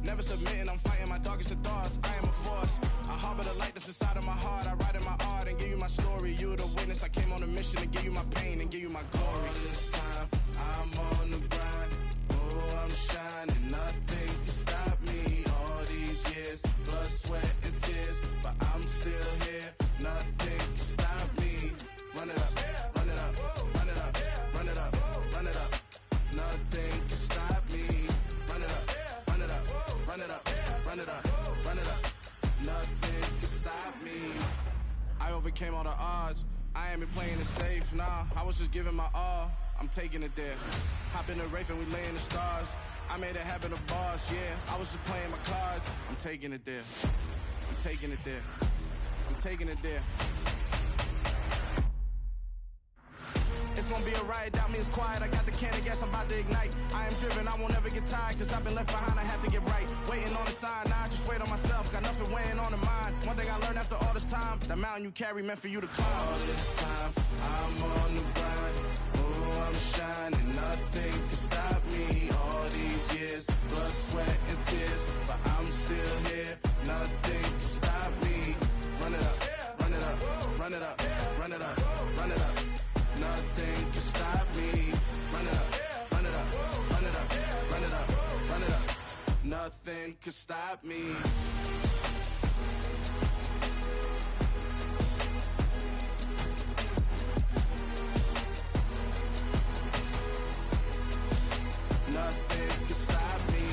Never submitting, I'm fighting my darkest of thoughts. I am a force. I harbor the light that's inside of my heart. I write in my art and give you my story. You are the witness. I came on a mission to give you my pain and give you my glory. All this time, I'm on the grind. Oh, I'm shining, nothing can stop me. All these years, blood, sweat, and tears, but I'm still here. Nothing can stop me. Run it up, run it up, run it up, run it up, run it up. Nothing can stop me. Run it up, run it up, run it up, run it up, run it up. Nothing can stop me. I overcame all the odds. I ain't been playing it safe, nah. I was just giving my all. I'm taking it there. Hop in the Wraith and we lay in the stars. I made it happen to boss, yeah. I was just playing my cards. I'm taking it there. I'm taking it there. I'm taking it there. It's gonna be a riot, doubt me it's quiet. I got the can of gas, I'm about to ignite. I am driven, I won't ever get tired. Cause I've been left behind, I have to get right. Waiting on the sign, now I just wait on myself. Got nothing weighing on the mind. One thing I learned after all this time, that mountain you carry meant for you to climb. All this time, I'm on the grind. Oh, I'm shining, nothing can stop me. All these years, blood, sweat, and tears, but I'm still here. Nothing can stop me. Run it up, run it up, run it up, run it up, run it up. Nothing can stop me. Run it up, run it up, run it up, run it up, run it up. Nothing can stop me. Nothing can stop me.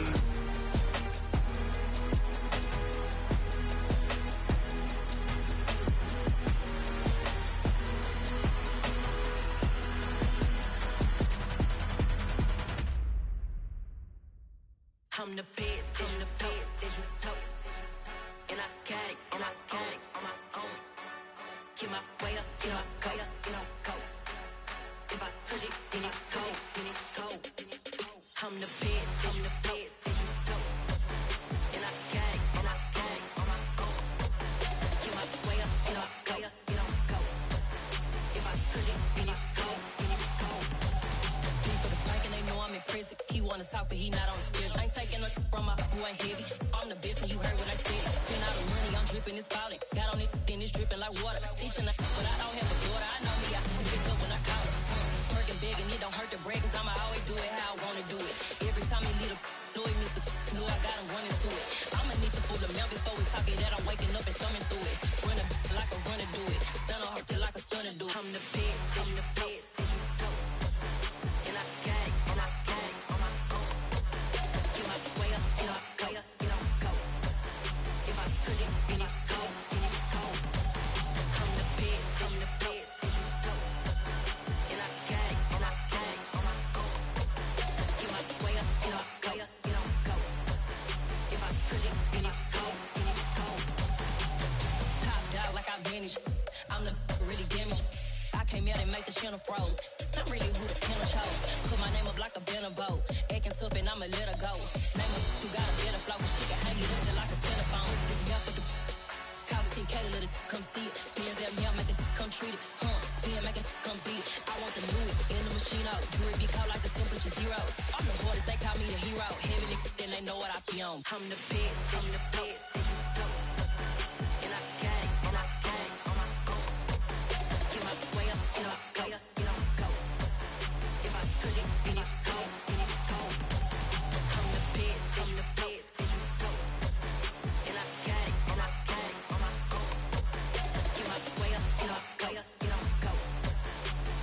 I'm the best, and the best, and you know. And I got it, and I got it on my own. Get my way up, get my way up, get my go. If I touch it, then it's cold, then it's cold. I'm the best, and the best, and you know. And I got it, and I got it on my own. Get my way up, get my way up, get my go. If I touch it, then it's cold, then it's cold. For the bank and they know I'm in prison. He wanna talk, but he not on the schedule. I ain't taking no from my boy heavy. I'm the best and you heard what I said. Spend all the money, I'm dripping, it's falling. Got on it, then it's dripping like water. Teaching her, but I don't have a daughter. I know me, I can pick up when I call her. Working big and it don't hurt the break, cause I'ma always do it how I wanna do it. Every time he lead a know he missed the know I got him running to it. I'ma need to pull the mail before we talk it that I'm waking up and thumbing through it. Running like a runner do it. Stun on her till like a stunner do it. I'm the best, I'm the best, and you know. And I got it, and I got it on my own. Get my way up, get my way up, get my go. If I touch it, then it's cold, then it's cold. I'm the best, I'm the best, and you know. And I got it, and I got it on my own. Get my way up, get my way up, get my go. If I touch it, then it's cold, then it's cold. Top dog like I vanished. I'm the really damaged. I came out and make the channel froze. I'm really who the panel chose. Put my name up like a banner boat. Acting tough and I'ma let her go. Name her who got a better flow. She can hang it up just like a telephone. Stick me up with the cost 10K to let it come see it. Hands out me, I'm making come treat it. Spin making come beat it. I want the new in the machine out. Jewelry be cold like the temperature zero. I'm the boys, they call me the hero. Heavy nigga, then they know what I be on. I'm the best, I'm the best, and you know. And I got it, and I got it on my own. Get my way up, get my way up, get my go. If I touch it, then it's cold, then it's cold. I'm the best, and you know. And I got it, and I got it on my own. Get my way up, get my way up, get my go.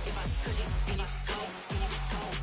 If I touch it, then it's cold, then it's cold.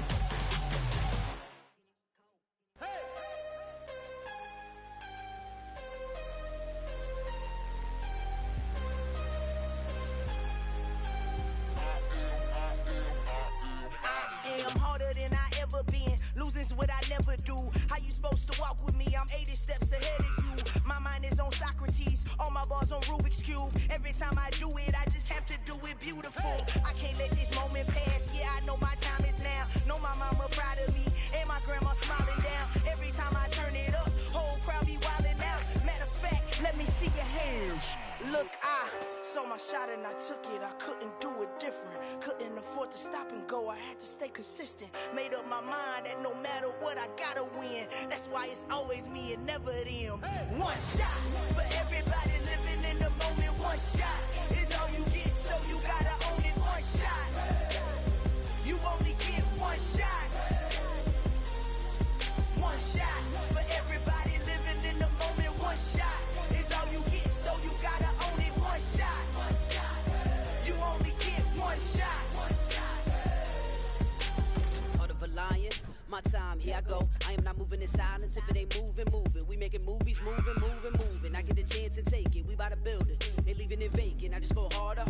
I'm harder than I ever been. Losing's what I never do. How you supposed to walk with me? I'm 80 steps ahead of you. My mind is on Socrates. All my bars on Rubik's Cube. Every time I do it, I just have to do it beautiful. I can't let this moment pass. Yeah, I know my time is now. Know my mama proud of me. And my grandma smiling down. Every time I turn it up, whole crowd be wildin' out. Matter of fact, let me see your hands. Look, I saw my shot and I took it. I couldn't do it different. Couldn't afford to stop and go. I had to stay consistent. Made up my mind that no matter what, I gotta win. That's why it's always me and never them. One shot for everybody living in the moment. One shot is all you get, so you gotta own it. One shot. You only get one shot. One shot for everybody living in the moment. One shot is all you get, so you gotta own it. One shot. You only get one shot. Heart of a lion, my time, here I go. I am not moving in silence. If it ain't moving, moving. We making movies, moving. I get a chance to take it. We bout to build it. They leaving it vacant. I just go harder.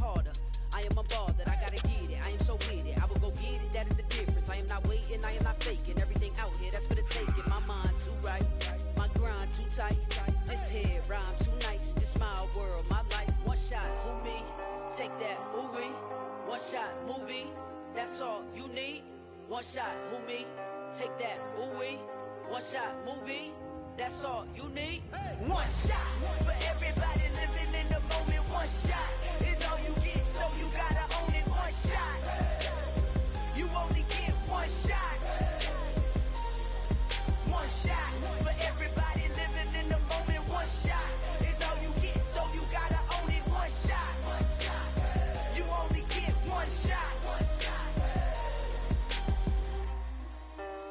I am a ball that I gotta get it. I am so with it. I will go get it. That is the difference. I am not waiting. I am not faking. Everything out here, that's for the taking. My mind too right. My grind too tight. This head rhyme too nice. This my world, my life. One shot, who me? Take that, ooh wee. One shot, movie. That's all you need. One shot, who me? Take that, ooh wee. One shot, movie. That's all you need. One shot for everybody living